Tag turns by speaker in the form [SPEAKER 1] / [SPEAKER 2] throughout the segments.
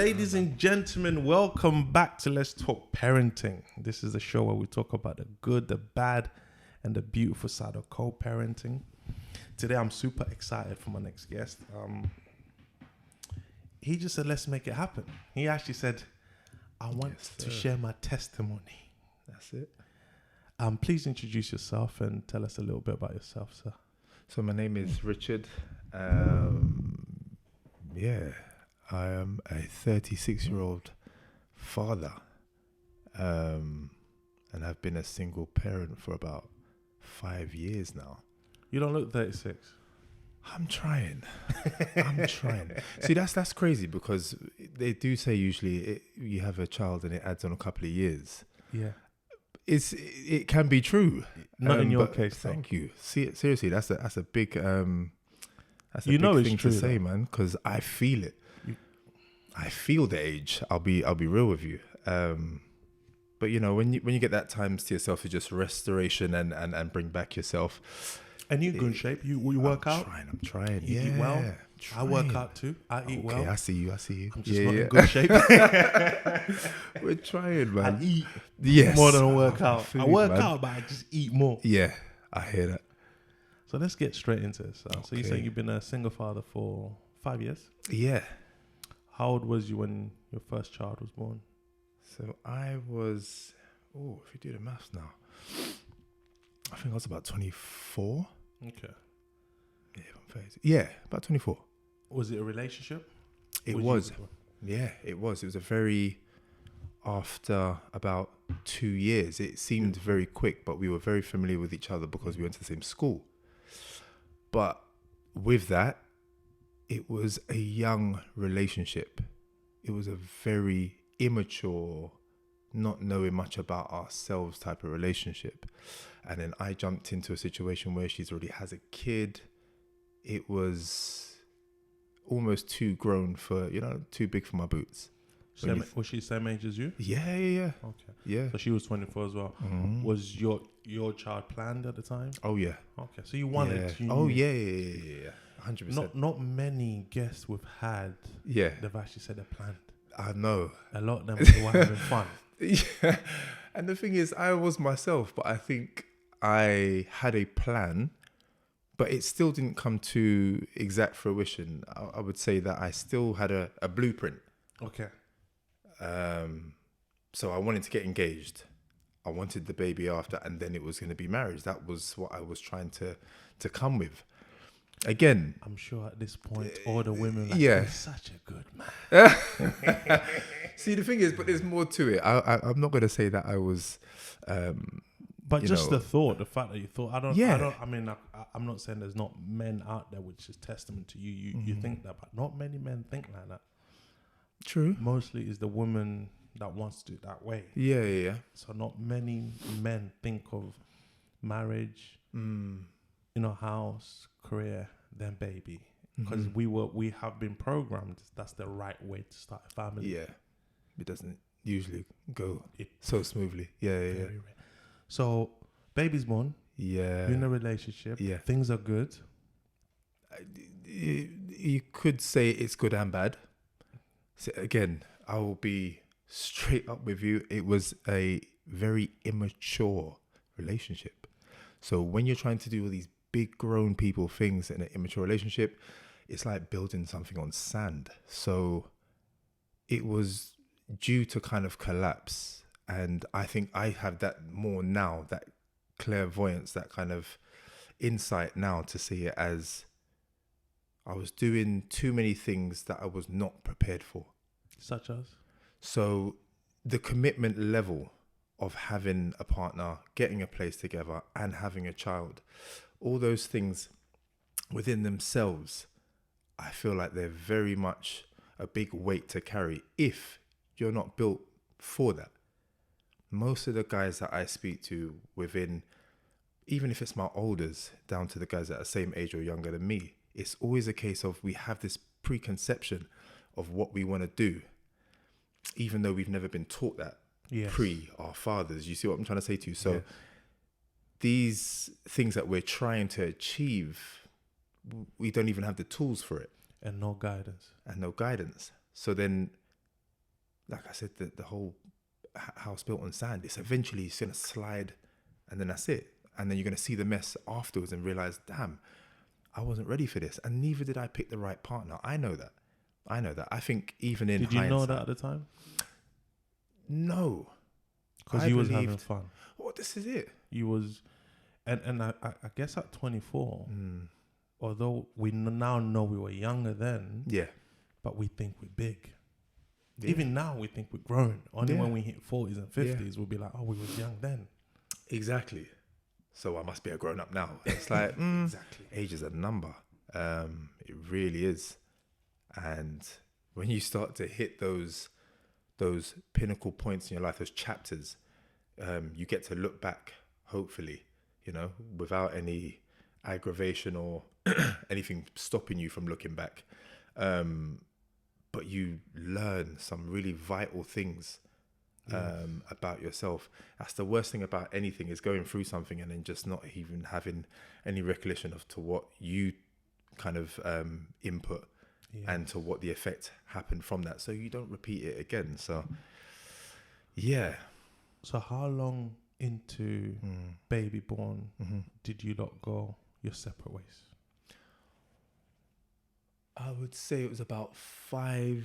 [SPEAKER 1] Ladies and gentlemen, welcome back to Let's Talk Parenting. This is the show where we talk about the good, the bad, and the beautiful side of co-parenting. Today, I'm super excited for my next guest. He just said, let's make it happen. He actually said, I want to share my testimony.
[SPEAKER 2] That's it.
[SPEAKER 1] Please introduce yourself and tell us a little bit about yourself, sir.
[SPEAKER 2] So my name is Richard. I am a 36-year-old father, and I've been a single parent for about 5 years now.
[SPEAKER 1] You don't look 36.
[SPEAKER 2] I'm trying. See, that's crazy because they do say usually you have a child and it adds on a couple of years.
[SPEAKER 1] Yeah.
[SPEAKER 2] It can be true.
[SPEAKER 1] Not in your case, though.
[SPEAKER 2] Thank you. See, seriously, that's a big big thing to say, man, because I feel it. I feel the age. I'll be real with you. But you know, when you get that time to yourself to just restoration and bring back yourself.
[SPEAKER 1] And you're in good shape. You work out.
[SPEAKER 2] I'm trying.
[SPEAKER 1] You eat well. I work out too. I eat well.
[SPEAKER 2] Okay, I see you.
[SPEAKER 1] I'm just not in good shape.
[SPEAKER 2] We're trying, man.
[SPEAKER 1] I eat
[SPEAKER 2] more
[SPEAKER 1] than I work out.
[SPEAKER 2] Food,
[SPEAKER 1] I work
[SPEAKER 2] man.
[SPEAKER 1] out, but I just eat more.
[SPEAKER 2] Yeah, I hear that.
[SPEAKER 1] So let's get straight into this. So you
[SPEAKER 2] Okay.
[SPEAKER 1] say you've been a single father for 5 years.
[SPEAKER 2] Yeah.
[SPEAKER 1] How old was you when your first child was born?
[SPEAKER 2] So I was, if you do the maths now, I think I was about 24.
[SPEAKER 1] Okay.
[SPEAKER 2] Yeah, about 24.
[SPEAKER 1] Was it a relationship?
[SPEAKER 2] It was. Yeah, it was. It was after about 2 years. It seemed very quick, but we were very familiar with each other because we went to the same school. But with that, it was a young relationship. It was a very immature, not knowing much about ourselves type of relationship. And then I jumped into a situation where she's already has a kid. It was almost too grown for, too big for my boots.
[SPEAKER 1] Was she the same age as you?
[SPEAKER 2] Yeah.
[SPEAKER 1] Okay.
[SPEAKER 2] Yeah.
[SPEAKER 1] So she was 24 as well.
[SPEAKER 2] Mm-hmm.
[SPEAKER 1] Was your child planned at the time?
[SPEAKER 2] Oh, yeah.
[SPEAKER 1] Okay. So you wanted.
[SPEAKER 2] Yeah. Yeah. 100%.
[SPEAKER 1] Not many guests we've had.
[SPEAKER 2] Yeah.
[SPEAKER 1] They've actually said they're planned.
[SPEAKER 2] I know.
[SPEAKER 1] A lot of them were having fun.
[SPEAKER 2] Yeah. And the thing is, I was myself, but I think I had a plan, but it still didn't come to exact fruition. I would say that I still had a blueprint.
[SPEAKER 1] Okay.
[SPEAKER 2] So I wanted to get engaged. I wanted the baby after, and then it was going to be marriage. That was what I was trying to come with. Again,
[SPEAKER 1] I'm sure at this point, all the women are
[SPEAKER 2] yeah.
[SPEAKER 1] He's such a good man.
[SPEAKER 2] See, the thing is, but there's more to it. I'm not going to say that I was...
[SPEAKER 1] but just the thought, the fact that you thought, I'm not saying there's not men out there, which is testament to you. You think that, but not many men think like that.
[SPEAKER 2] True.
[SPEAKER 1] Mostly is the woman that wants to do it that way.
[SPEAKER 2] Yeah.
[SPEAKER 1] So not many men think of marriage, house, career, then baby. Because we have been programmed that's the right way to start a family.
[SPEAKER 2] Yeah. It doesn't usually go so smoothly. Yeah.
[SPEAKER 1] Rare. So baby's born.
[SPEAKER 2] Yeah.
[SPEAKER 1] You're in a relationship.
[SPEAKER 2] Yeah.
[SPEAKER 1] Things are good.
[SPEAKER 2] You could say it's good and bad. So again, I will be straight up with you. It was a very immature relationship. So when you're trying to do all these big grown people things in an immature relationship, it's like building something on sand. So it was due to kind of collapse. And I think I have that more now, that clairvoyance, that kind of insight now to see it as I was doing too many things that I was not prepared for.
[SPEAKER 1] Such as?
[SPEAKER 2] So the commitment level of having a partner, getting a place together and having a child, all those things within themselves, I feel like they're very much a big weight to carry if you're not built for that. Most of the guys that I speak to within, even if it's my olders, down to the guys that are the same age or younger than me, it's always a case of we have this preconception of what we want to do, even though we've never been taught that pre our fathers. You see what I'm trying to say to you? So these things that we're trying to achieve, we don't even have the tools for it.
[SPEAKER 1] And no guidance.
[SPEAKER 2] So then like I said, the whole house built on sand, it's eventually it's going to slide, and then that's it. And then you're going to see the mess afterwards and realize, damn, I wasn't ready for this. And neither did I pick the right partner. I know that. I think even in
[SPEAKER 1] Did you know
[SPEAKER 2] hindsight,
[SPEAKER 1] that at the time?
[SPEAKER 2] no.
[SPEAKER 1] Because
[SPEAKER 2] I
[SPEAKER 1] you was having
[SPEAKER 2] believed,
[SPEAKER 1] fun.
[SPEAKER 2] oh, this is it.
[SPEAKER 1] You was, and I guess at 24,
[SPEAKER 2] Mm.
[SPEAKER 1] although we now know we were younger then,
[SPEAKER 2] Yeah.
[SPEAKER 1] but we think we're big.
[SPEAKER 2] Yeah.
[SPEAKER 1] Even now we think we're grown. Only
[SPEAKER 2] Yeah.
[SPEAKER 1] when we hit 40s and 50s, we'll be like, oh, we was young then.
[SPEAKER 2] Exactly. So I must be a grown up now. It's like,
[SPEAKER 1] Exactly.
[SPEAKER 2] age is a number. It really is. And when you start to hit those pinnacle points in your life, those chapters, you get to look back, hopefully, without any aggravation or anything stopping you from looking back. But you learn some really vital things about yourself. That's the worst thing about anything, is going through something and then just not even having any recollection of to what you kind of input and to what the effect happened from that, so you don't repeat it again. So yeah.
[SPEAKER 1] So how long into baby born did you lot go your separate ways?
[SPEAKER 2] I would say it was about 5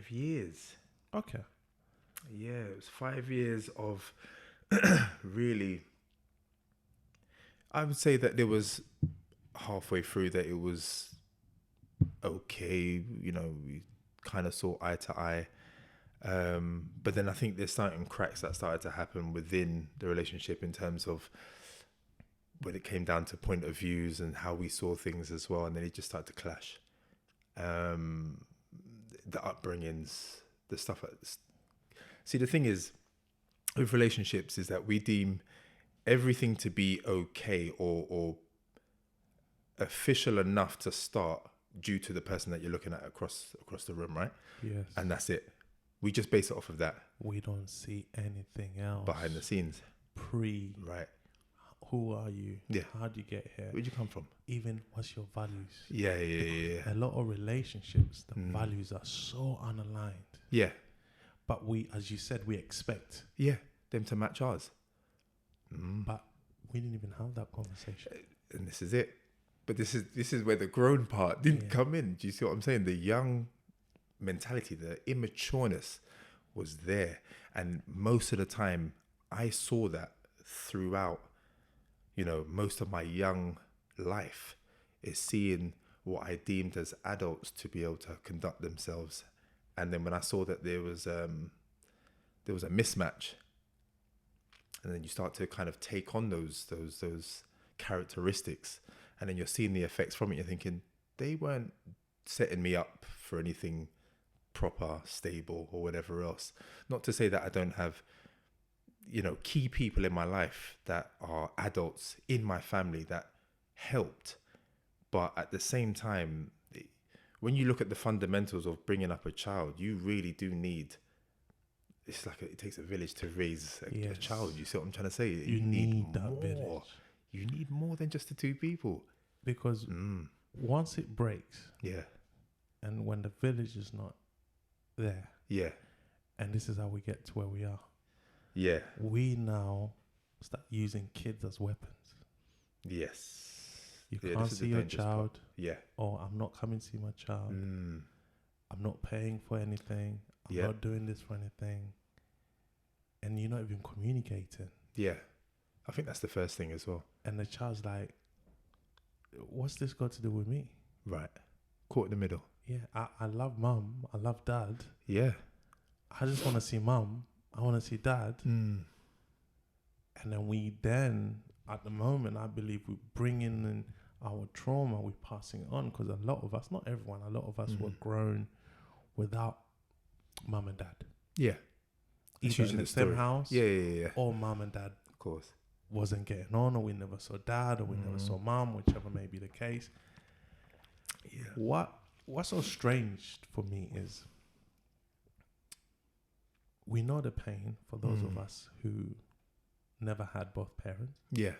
[SPEAKER 2] years.
[SPEAKER 1] Okay.
[SPEAKER 2] Yeah, it was 5 years of really. I would say that there was halfway through that it was okay. We kind of saw eye to eye. But then I think there's certain cracks that started to happen within the relationship in terms of when it came down to point of views and how we saw things as well. And then it just started to clash. The upbringings, the stuff. See, the thing is with relationships is that we deem everything to be okay or official enough to start due to the person that you're looking at across the room, right?
[SPEAKER 1] Yes.
[SPEAKER 2] And that's it. We just base it off of that.
[SPEAKER 1] We don't see anything else
[SPEAKER 2] behind the scenes. Right.
[SPEAKER 1] Who are you?
[SPEAKER 2] Yeah.
[SPEAKER 1] How do you get here?
[SPEAKER 2] Where'd you come from?
[SPEAKER 1] Even what's your values?
[SPEAKER 2] Yeah.
[SPEAKER 1] A lot of relationships, the values are so unaligned.
[SPEAKER 2] Yeah.
[SPEAKER 1] But we, as you said, we expect.
[SPEAKER 2] Yeah. Them to match ours.
[SPEAKER 1] But we didn't even have that conversation.
[SPEAKER 2] And this is it. But this is where the grown part didn't come in. Do you see what I'm saying? The young mentality, the immatureness was there. And most of the time I saw that throughout, most of my young life, is seeing what I deemed as adults to be able to conduct themselves. And then when I saw that there was a mismatch, and then you start to kind of take on those characteristics, and then you're seeing the effects from it. You're thinking they weren't setting me up for anything proper, stable, or whatever else. Not to say that I don't have, key people in my life that are adults in my family that helped. But at the same time, when you look at the fundamentals of bringing up a child, you really do need, it's like it takes a village to raise a child. You see what I'm trying to say?
[SPEAKER 1] You need that
[SPEAKER 2] more.
[SPEAKER 1] village.
[SPEAKER 2] You need more than just the two people.
[SPEAKER 1] Because once it breaks, and when the village is not there, and this is how we get to where we are.
[SPEAKER 2] Yeah.
[SPEAKER 1] We now start using kids as weapons.
[SPEAKER 2] Yes.
[SPEAKER 1] You can't see your child.
[SPEAKER 2] Part. Yeah.
[SPEAKER 1] Oh, I'm not coming to see my child. I'm not paying for anything. I'm not doing this for anything. And you're not even communicating.
[SPEAKER 2] Yeah. I think that's the first thing as well.
[SPEAKER 1] And the child's like, what's this got to do with me?
[SPEAKER 2] Right. Caught in the middle.
[SPEAKER 1] Yeah. I love mum. I love dad.
[SPEAKER 2] Yeah.
[SPEAKER 1] I just want to see mum. I want to see dad. And then at the moment, I believe we bring in our trauma, we're passing it on, because a lot of us, not everyone, a lot of us were grown without mum and dad.
[SPEAKER 2] Yeah.
[SPEAKER 1] Either in the same house,
[SPEAKER 2] Yeah.
[SPEAKER 1] or mum and dad,
[SPEAKER 2] of course,
[SPEAKER 1] wasn't getting on, or we never saw dad, or we never saw mum, whichever may be the case. Yeah. What's so strange for me is we know the pain for those of us who never had both parents.
[SPEAKER 2] Yeah.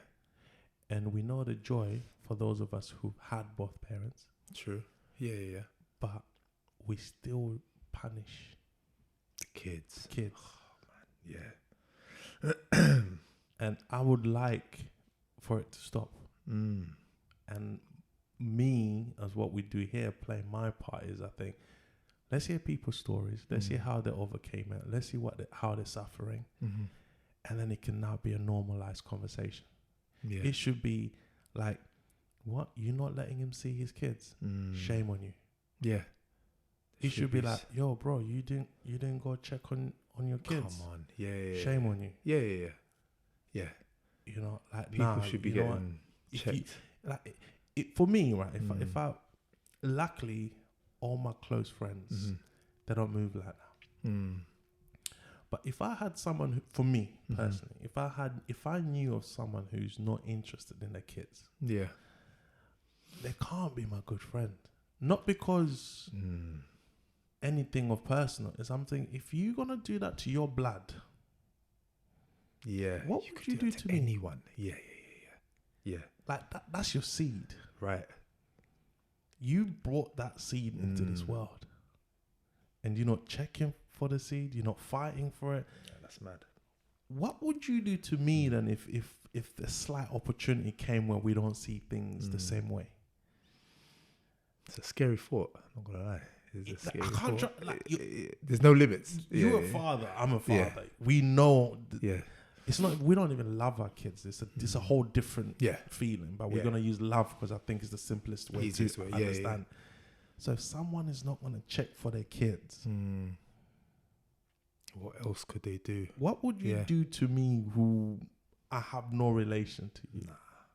[SPEAKER 1] And we know the joy for those of us who've had both parents.
[SPEAKER 2] True. Yeah.
[SPEAKER 1] But we still punish
[SPEAKER 2] Kids. Yeah.
[SPEAKER 1] And I would like for it to stop. And me, as what we do here, playing my part is, I think, let's hear people's stories. Let's hear how they overcame it. Let's see how they're suffering. And then it can now be a normalized conversation.
[SPEAKER 2] Yeah.
[SPEAKER 1] It should be like, what? You're not letting him see his kids? Shame on you.
[SPEAKER 2] Yeah.
[SPEAKER 1] It should be like, yo, bro, you didn't go check on your kids.
[SPEAKER 2] Come on. Yeah.
[SPEAKER 1] Shame on you.
[SPEAKER 2] Yeah.
[SPEAKER 1] You know, like,
[SPEAKER 2] People should be getting checked.
[SPEAKER 1] For me, right, if I luckily all my close friends, they don't move like that. But if I had someone who, for me personally, if I knew of someone who's not interested in their kids,
[SPEAKER 2] Yeah.
[SPEAKER 1] they can't be my good friend. Not because anything of personal. It's something, if you're gonna do that to your blood,
[SPEAKER 2] yeah,
[SPEAKER 1] what would you do to me?
[SPEAKER 2] Anyone? Yeah.
[SPEAKER 1] Like that's your seed.
[SPEAKER 2] Right.
[SPEAKER 1] You brought that seed into this world, and you're not checking for the seed. You're not fighting for it.
[SPEAKER 2] Yeah, that's mad.
[SPEAKER 1] What would you do to me then if the slight opportunity came where we don't see things the same way?
[SPEAKER 2] It's a scary thought. I'm not gonna lie. It's a scary
[SPEAKER 1] I can't
[SPEAKER 2] thought.
[SPEAKER 1] try,
[SPEAKER 2] there's no limits.
[SPEAKER 1] You're a father. I'm a father. We know.
[SPEAKER 2] Yeah.
[SPEAKER 1] It's not. We don't even love our kids. It's a whole different feeling. But we're gonna use love because I think it's the simplest way to understand. So if someone is not gonna check for their kids,
[SPEAKER 2] what else could they do?
[SPEAKER 1] what would you do to me who I have no relation to you?
[SPEAKER 2] Nah,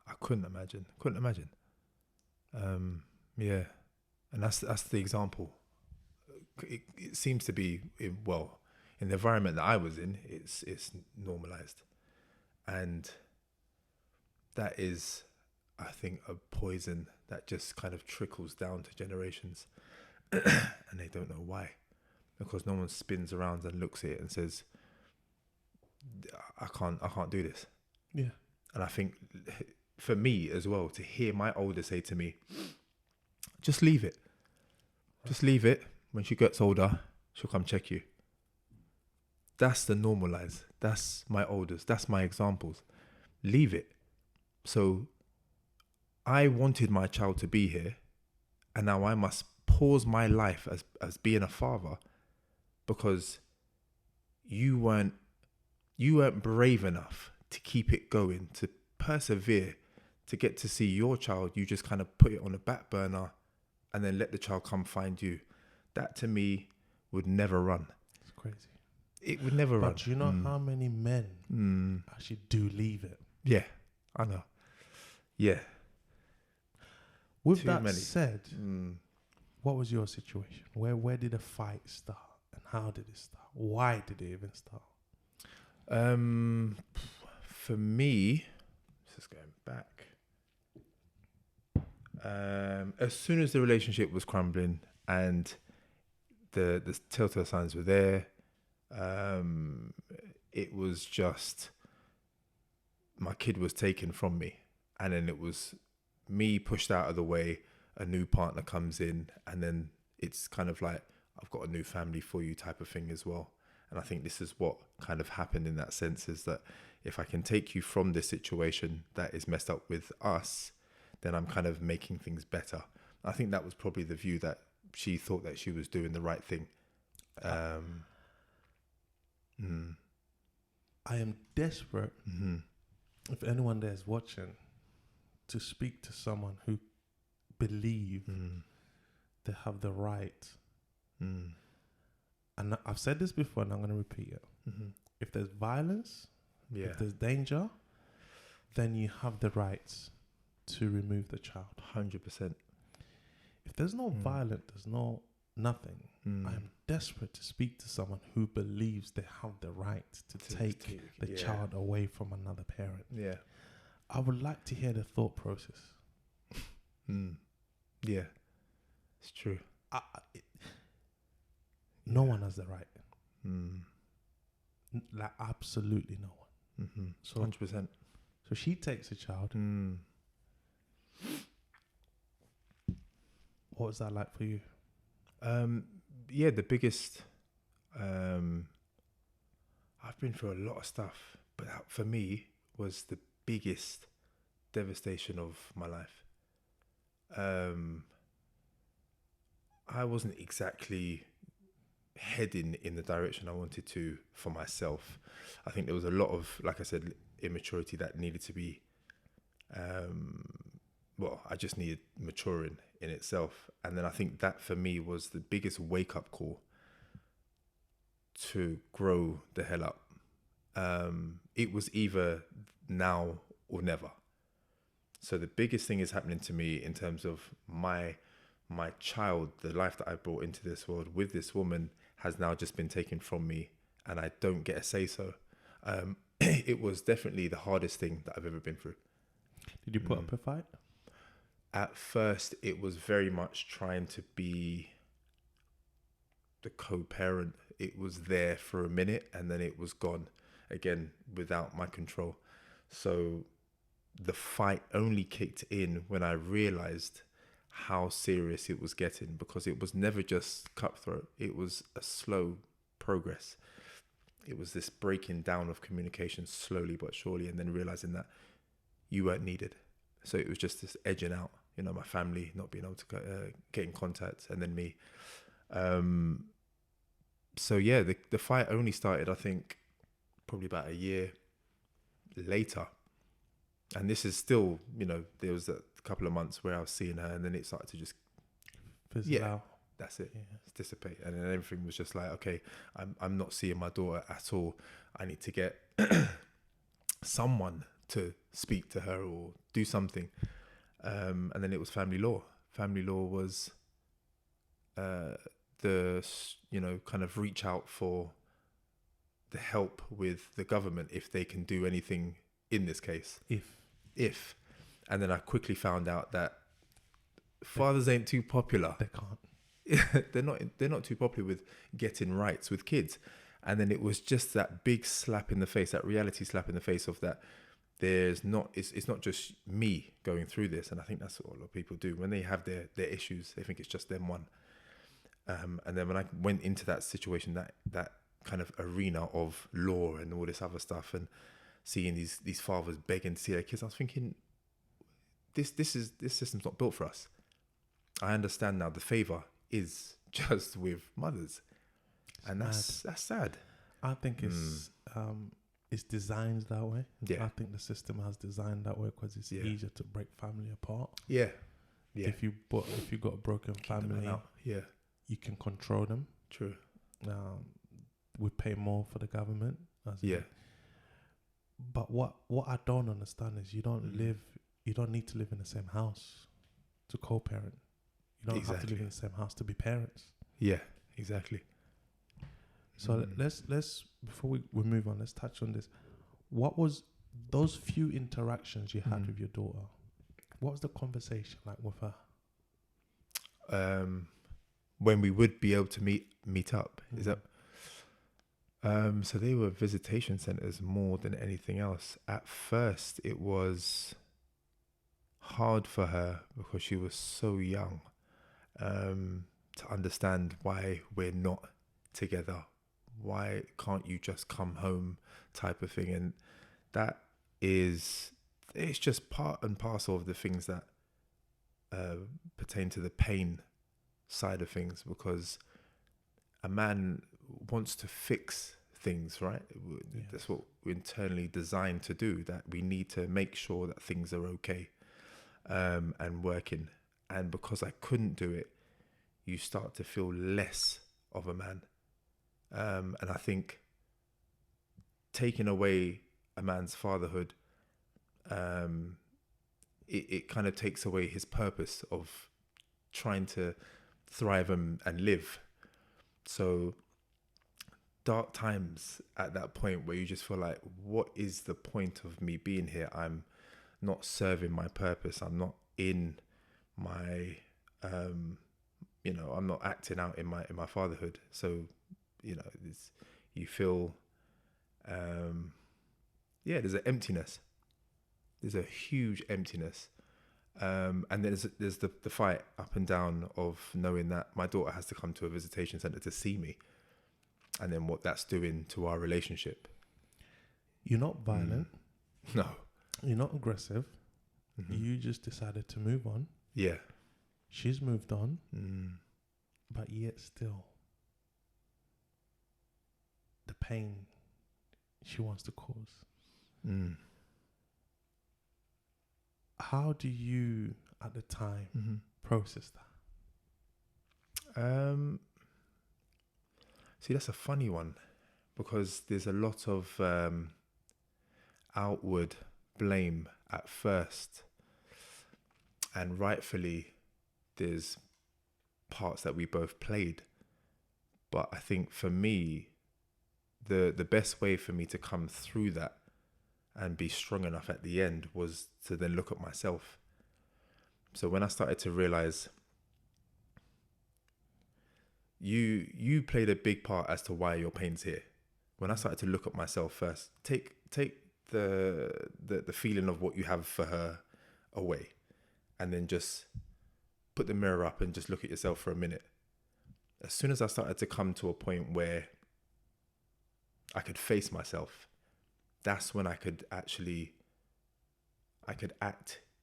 [SPEAKER 2] I couldn't imagine. Yeah, and that's the example. It seems to be in the environment that I was in, it's normalized, and that is, I think, a poison that just kind of trickles down to generations, and they don't know why, because no one spins around and looks at it and says, I can't do this.
[SPEAKER 1] Yeah.
[SPEAKER 2] And I think for me as well, to hear my older say to me, just leave it. Just leave it. When she gets older, she'll come check you. That's the normalize. That's my oldest. That's my examples. Leave it. So I wanted my child to be here, and now I must pause my life as being a father because you weren't brave enough to keep it going, to persevere, to get to see your child. You just kind of put it on the back burner and then let the child come find you. That to me would never run.
[SPEAKER 1] It's crazy.
[SPEAKER 2] It would never run.
[SPEAKER 1] But do you know how many men actually do leave it?
[SPEAKER 2] Yeah, I know. Yeah.
[SPEAKER 1] With
[SPEAKER 2] Too
[SPEAKER 1] that
[SPEAKER 2] many.
[SPEAKER 1] said, what was your situation? Where did the fight start? And how did it start? Why did it even start?
[SPEAKER 2] For me, just going back. As soon as the relationship was crumbling and the telltale signs were there, it was just my kid was taken from me, and then it was me pushed out of the way. A new partner comes in, and then it's kind of like, I've got a new family for you type of thing as well. And I think this is what kind of happened in that sense, is that if I can take you from this situation that is messed up with us, then I'm kind of making things better. I think that was probably the view, that she thought that she was doing the right thing.
[SPEAKER 1] I am desperate, if anyone there is watching, to speak to someone who believe they have the right. And I've said this before, and I'm going to repeat it. If there's violence, if there's danger, then you have the rights to remove the child.
[SPEAKER 2] 100%.
[SPEAKER 1] If there's no violence, there's no nothing. I am desperate to speak to someone who believes they have the right to take the child away from another parent.
[SPEAKER 2] Yeah.
[SPEAKER 1] I would like to hear the thought process.
[SPEAKER 2] Yeah, it's true.
[SPEAKER 1] No one has the right. Like, absolutely no one. So
[SPEAKER 2] 100%.
[SPEAKER 1] So she takes a child. What was that like for you?
[SPEAKER 2] Yeah, the biggest, I've been through a lot of stuff, but that for me was the biggest devastation of my life. I wasn't exactly heading in the direction I wanted to for myself. I think there was a lot of, like I said, immaturity that needed to be, I just needed maturing in itself. And then I think that for me was the biggest wake up call to grow the hell up. It was either now or never. So the biggest thing is happening to me in terms of my child, the life that I brought into this world with this woman has now just been taken from me, and I don't get a say so. It was definitely the hardest thing that I've ever been through.
[SPEAKER 1] Did you put up a fight?
[SPEAKER 2] At first, it was very much trying to be the co-parent. It was there for a minute and then it was gone again without my control. So the fight only kicked in when I realized how serious it was getting, because it was never just cutthroat. It was a slow progress. It was this breaking down of communication slowly but surely, and then realizing that you weren't needed. So it was just this edging out, my family not being able to get in contact, and then me. So yeah, the fight only started, I think, probably about a year later. And this is still, there was a couple of months where I was seeing her, and then it started to just
[SPEAKER 1] Fizzle out.
[SPEAKER 2] That's it. Yeah. Dissipate. And then everything was just like, okay, I'm not seeing my daughter at all. I need to get someone to speak to her or do something. And then it was family law. Family law was the kind of reach out for the help with the government if they can do anything in this case. If. And then I quickly found out that fathers ain't too popular.
[SPEAKER 1] They can't.
[SPEAKER 2] They're not too popular with getting rights with kids. And then it was just that big slap in the face, that reality slap in the face of that it's not just me going through this. And I think that's what a lot of people do when they have their issues. They think it's just them one. And then when I went into that situation, that kind of arena of law and all this other stuff, and seeing these fathers begging to see their kids, I was thinking, this system's not built for us. I understand now the favor is just with mothers, and that's sad.
[SPEAKER 1] I think it's designed that way.
[SPEAKER 2] Yeah.
[SPEAKER 1] I think the system has designed that way because it's easier to break family apart.
[SPEAKER 2] Yeah.
[SPEAKER 1] If you got a broken family, you can control them.
[SPEAKER 2] True.
[SPEAKER 1] We pay more for the government. But what I don't understand is you don't need to live in the same house to co-parent. You don't have to live in the same house to be parents.
[SPEAKER 2] Yeah, exactly.
[SPEAKER 1] So let's before we move on, let's touch on this. What was those few interactions you had with your daughter? What was the conversation like with her?
[SPEAKER 2] When we would be able to meet up, is that? So they were visitation centers more than anything else. At first, it was hard for her because she was so young, to understand why we're not together. Why can't you just come home, type of thing. And it's just part and parcel of the things that pertain to the pain side of things, because a man wants to fix things, right? Yeah. That's what we're internally designed to do, that we need to make sure that things are okay and working. And because I couldn't do it, you start to feel less of a man. And I think taking away a man's fatherhood, it kind of takes away his purpose of trying to thrive and live. So dark times at that point where you just feel like, what is the point of me being here? I'm not serving my purpose. I'm not in my, I'm not acting out in my fatherhood. So, you feel, there's an emptiness. There's a huge emptiness. And there's the fight up and down of knowing that my daughter has to come to a visitation center to see me. and then what that's doing to our relationship.
[SPEAKER 1] You're not violent.
[SPEAKER 2] No.
[SPEAKER 1] You're not aggressive.
[SPEAKER 2] Mm-hmm.
[SPEAKER 1] You just decided to move on.
[SPEAKER 2] Yeah.
[SPEAKER 1] She's moved on,
[SPEAKER 2] Mm.
[SPEAKER 1] but yet still, the pain she wants to cause.
[SPEAKER 2] Mm.
[SPEAKER 1] How do you, at the time,
[SPEAKER 2] Mm-hmm.
[SPEAKER 1] process that?
[SPEAKER 2] See, that's a funny one, because there's a lot of outward blame at first, and rightfully there's parts that we both played. But I think for me, the best way for me to come through that and be strong enough at the end was to then look at myself. So when I started to realize you played a big part as to why your pain's here. When I started to look at myself first, take the feeling of what you have for her away, and then just put the mirror up and just look at yourself for a minute. As soon as I started to come to a point where I could face myself, that's when I could act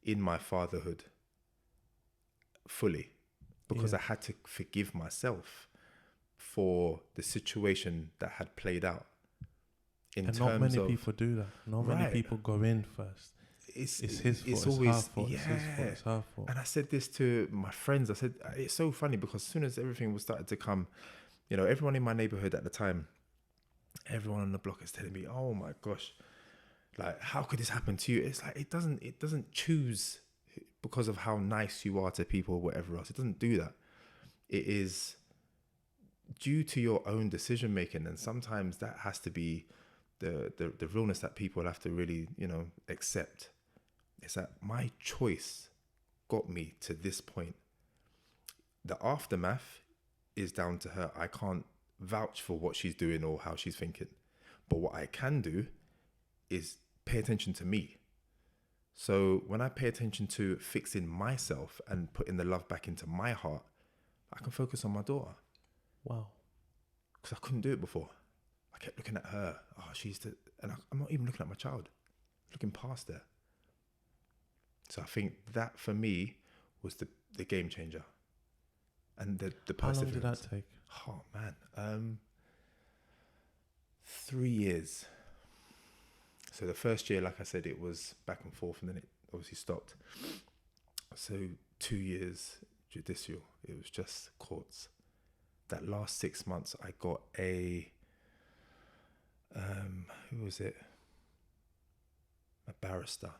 [SPEAKER 2] in my fatherhood fully, because
[SPEAKER 1] Yeah.
[SPEAKER 2] I had to forgive myself for the situation that had played out.
[SPEAKER 1] And not many people do that. Not many
[SPEAKER 2] Right.
[SPEAKER 1] people go in first.
[SPEAKER 2] It's
[SPEAKER 1] his fault. It's
[SPEAKER 2] always
[SPEAKER 1] her fault. It's his fault. It's her fault.
[SPEAKER 2] And I said this to my friends. I said, it's so funny, because as soon as everything was started to come, everyone in my neighborhood at the time, everyone on the block is telling me, oh my gosh, like, how could this happen to you? It's like, it doesn't choose because of how nice you are to people or whatever else. It doesn't do that. It is due to your own decision making, and sometimes that has to be the realness that people have to really accept. It's that my choice got me to this point. The aftermath is down to her. I can't vouch for what she's doing or how she's thinking, but what I can do is pay attention to me. So when I pay attention to fixing myself and putting the love back into my heart, I can focus on my daughter.
[SPEAKER 1] Wow.
[SPEAKER 2] Because I couldn't do it before. I kept looking at her. And I'm not even looking at my child. Looking past her. So I think that for me was the game changer. And the
[SPEAKER 1] How long
[SPEAKER 2] perseverance.
[SPEAKER 1] did that take?
[SPEAKER 2] Oh man. 3 years. So the first year, like I said, it was back and forth, and then it obviously stopped. So 2 years judicial. It was just courts. That last 6 months, I got who was it? A barrister.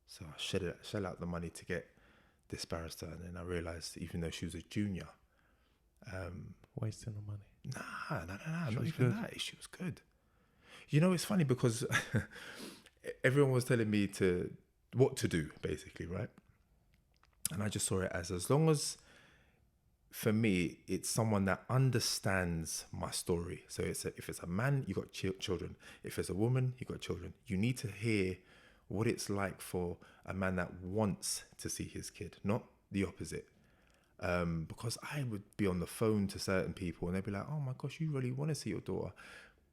[SPEAKER 2] So I shell out the money to get this barrister, and then I realised, even though she was a junior,
[SPEAKER 1] Wasting the money.
[SPEAKER 2] Nah,
[SPEAKER 1] She
[SPEAKER 2] not
[SPEAKER 1] was
[SPEAKER 2] even
[SPEAKER 1] good.
[SPEAKER 2] that. She was good. It's funny, because everyone was telling me what to do, basically, right? And I just saw it as long as, for me, it's someone that understands my story. So if it's a man, you got children. If it's a woman, you got children. You need to hear what it's like for a man that wants to see his kid, not the opposite. Because I would be on the phone to certain people, and they'd be like, oh my gosh, you really want to see your daughter?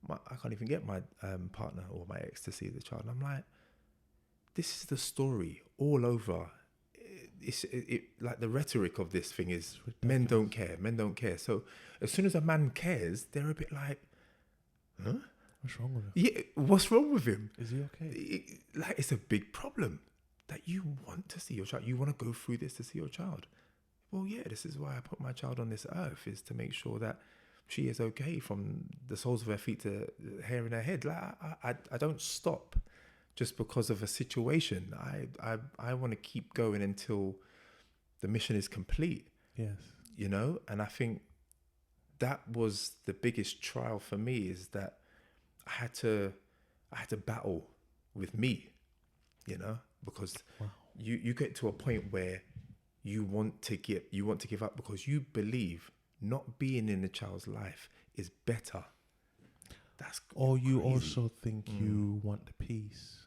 [SPEAKER 2] I can't even get my partner or my ex to see the child. And I'm like, this is the story all over. It's like the rhetoric of this thing is men don't care. So as soon as a man cares, they're a bit like, huh?
[SPEAKER 1] What's wrong with him?
[SPEAKER 2] Yeah, what's wrong with him?
[SPEAKER 1] Is he okay?
[SPEAKER 2] It's a big problem that you want to see your child. You want to go through this to see your child. Well, yeah, this is why I put my child on this earth, is to make sure that she is okay from the soles of her feet to the hair in her head. Like, I don't stop just because of a situation. I want to keep going until the mission is complete.
[SPEAKER 1] Yes.
[SPEAKER 2] And I think that was the biggest trial for me, is that I had to battle with me, because
[SPEAKER 1] Wow.
[SPEAKER 2] you get to a point where you want to give up, because you believe not being in the child's life is better. That's
[SPEAKER 1] Or you
[SPEAKER 2] crazy.
[SPEAKER 1] also think you want the peace.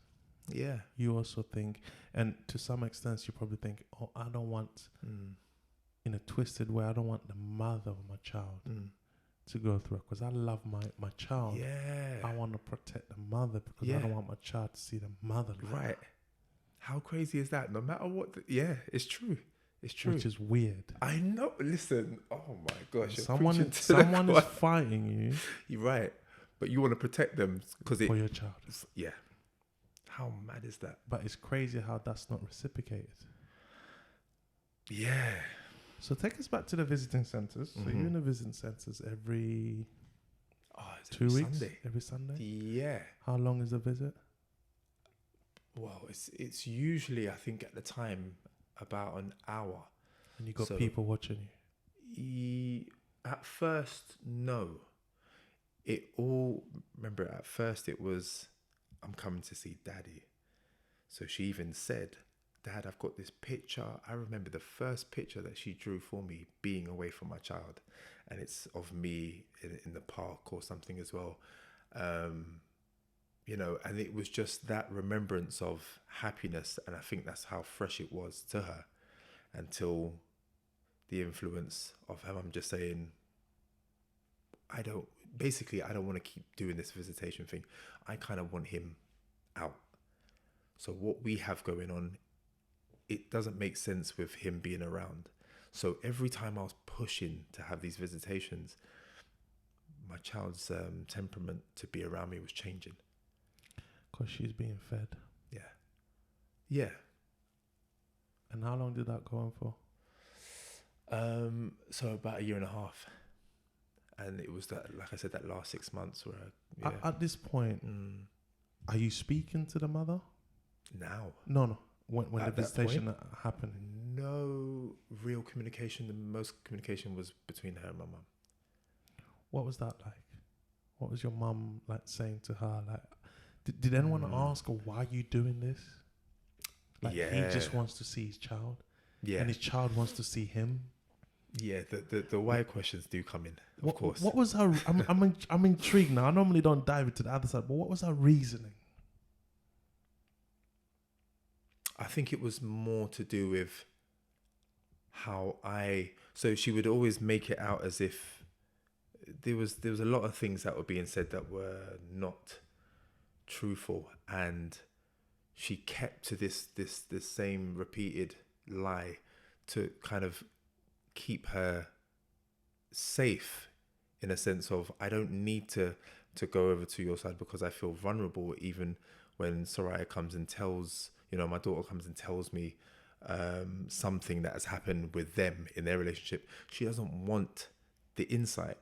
[SPEAKER 2] Yeah.
[SPEAKER 1] You also think, and to some extent, you probably think, oh, I don't want, in a twisted way, I don't want the mother of my child to go through because I love my child.
[SPEAKER 2] Yeah.
[SPEAKER 1] I want to protect the mother because I
[SPEAKER 2] Yeah.
[SPEAKER 1] don't want my child to see the mother.
[SPEAKER 2] Right. How crazy is that? No matter what. Yeah, it's true. It's true.
[SPEAKER 1] Which is weird.
[SPEAKER 2] I know. Listen. Oh my gosh. You're
[SPEAKER 1] Someone
[SPEAKER 2] preaching to
[SPEAKER 1] someone
[SPEAKER 2] the
[SPEAKER 1] is
[SPEAKER 2] choir.
[SPEAKER 1] fighting you
[SPEAKER 2] You're right. But you want to protect them because
[SPEAKER 1] for your child.
[SPEAKER 2] Yeah. How mad is that?
[SPEAKER 1] But it's crazy how that's not reciprocated.
[SPEAKER 2] Yeah.
[SPEAKER 1] So take us back to the visiting centres. So you're in the visiting centres every
[SPEAKER 2] It's
[SPEAKER 1] 2
[SPEAKER 2] every
[SPEAKER 1] weeks?
[SPEAKER 2] Sunday.
[SPEAKER 1] Every Sunday?
[SPEAKER 2] Yeah.
[SPEAKER 1] How long is the visit?
[SPEAKER 2] Well, it's usually, I think at the time, about an hour.
[SPEAKER 1] And you got
[SPEAKER 2] So-
[SPEAKER 1] people watching you.
[SPEAKER 2] At first, no. Remember, at first it was, I'm coming to see Daddy. So she even said, Dad, I've got this picture. I remember the first picture that she drew for me being away from my child. And it's of me in the park or something as well. You know, and it was just that remembrance of happiness. And I think that's how fresh it was to her until the influence of her mum just saying, I don't want to keep doing this visitation thing. I kind of want him out. So what we have going on, it doesn't make sense with him being around. So every time I was pushing to have these visitations, my child's temperament to be around me was changing.
[SPEAKER 1] Because she's being fed.
[SPEAKER 2] Yeah. Yeah.
[SPEAKER 1] And how long did that go on for?
[SPEAKER 2] So about a year and a half. And it was that, like I said, that last 6 months where
[SPEAKER 1] At this point, are you speaking to the mother?
[SPEAKER 2] now.
[SPEAKER 1] No. When the
[SPEAKER 2] At that
[SPEAKER 1] visitation happened.
[SPEAKER 2] No real communication. The most communication was between her and my mum.
[SPEAKER 1] What was that like? What was your mum like saying to her? Like, did anyone ask her, why are you doing this? Like, he just wants to see his child.
[SPEAKER 2] Yeah.
[SPEAKER 1] And his child wants to see him.
[SPEAKER 2] Yeah, the why questions do come in, of course.
[SPEAKER 1] What was her? I'm intrigued now. I normally don't dive into the other side, but what was her reasoning?
[SPEAKER 2] I think it was more to do with how so she would always make it out as if there was a lot of things that were being said that were not truthful, and she kept to this same repeated lie to kind of keep her safe, in a sense of, I don't need to go over to your side because I feel vulnerable. Even when Soraya comes and tells, my daughter comes and tells me something that has happened with them in their relationship, she doesn't want the insight.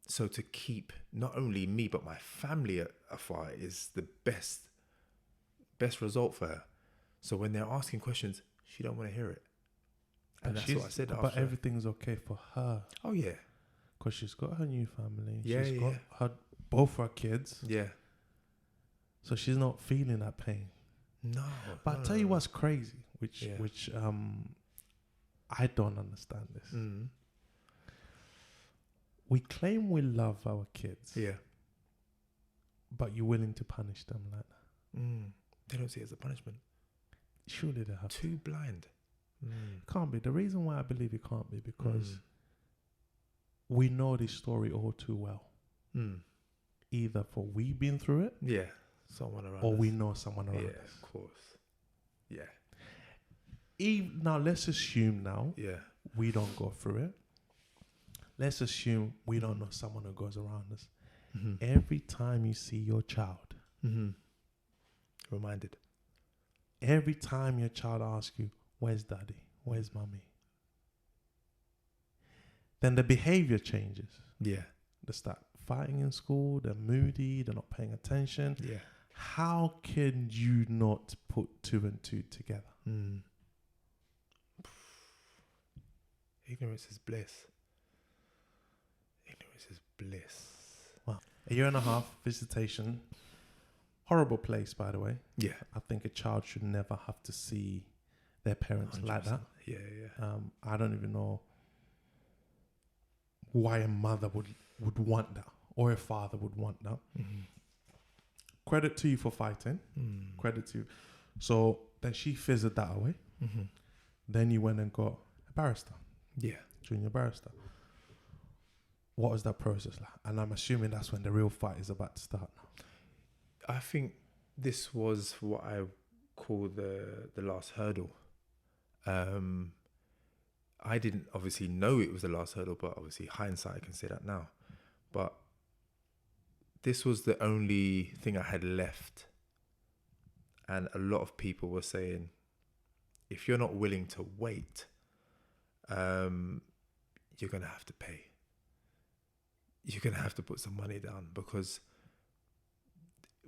[SPEAKER 2] So to keep not only me but my family afar is the best result for her. So when they're asking questions, she don't want to hear it. And that's what I said after.
[SPEAKER 1] But everything's okay for her.
[SPEAKER 2] Oh yeah.
[SPEAKER 1] Because she's got her new family.
[SPEAKER 2] Yeah,
[SPEAKER 1] she's got both her kids.
[SPEAKER 2] Yeah.
[SPEAKER 1] So she's not feeling that pain.
[SPEAKER 2] No.
[SPEAKER 1] But I'll tell you what's crazy, which I don't understand this.
[SPEAKER 2] Mm.
[SPEAKER 1] We claim we love our kids.
[SPEAKER 2] Yeah.
[SPEAKER 1] But you're willing to punish them like that.
[SPEAKER 2] They don't see it as a punishment.
[SPEAKER 1] Surely they have.
[SPEAKER 2] Too blind.
[SPEAKER 1] Can't be. The reason why I believe it can't be because we know this story all too well. Either for we been through it,
[SPEAKER 2] Yeah. Someone around
[SPEAKER 1] or
[SPEAKER 2] us.
[SPEAKER 1] we know someone around
[SPEAKER 2] Yeah,
[SPEAKER 1] us.
[SPEAKER 2] of course. Yeah.
[SPEAKER 1] Now let's assume
[SPEAKER 2] Yeah.
[SPEAKER 1] we don't go through it. Let's assume we don't know someone who goes around us. Every time you see your child,
[SPEAKER 2] Reminded.
[SPEAKER 1] every time your child asks you, where's daddy? Where's mommy? Then the behavior changes.
[SPEAKER 2] Yeah.
[SPEAKER 1] They start fighting in school. They're moody. They're not paying attention.
[SPEAKER 2] Yeah.
[SPEAKER 1] How can you not put two and two together?
[SPEAKER 2] Ignorance is bliss. Ignorance is bliss.
[SPEAKER 1] Wow. A year and a half visitation. Horrible place, by the way.
[SPEAKER 2] Yeah.
[SPEAKER 1] I think a child should never have to see their parents like that.
[SPEAKER 2] Yeah, yeah.
[SPEAKER 1] I don't even know why a mother would want that or a father would want that. Credit to you for fighting. Credit to you. So then she fizzled that away. Then you went and got a barrister.
[SPEAKER 2] Yeah.
[SPEAKER 1] Junior barrister. what was that process like? And I'm assuming that's when the real fight is about to start now.
[SPEAKER 2] I think this was what I call the last hurdle. I didn't obviously know it was the last hurdle, but obviously hindsight, I can say that now. But this was the only thing I had left. And a lot of people were saying, if you're not willing to wait, you're going to have to pay. You're going to have to put some money down, because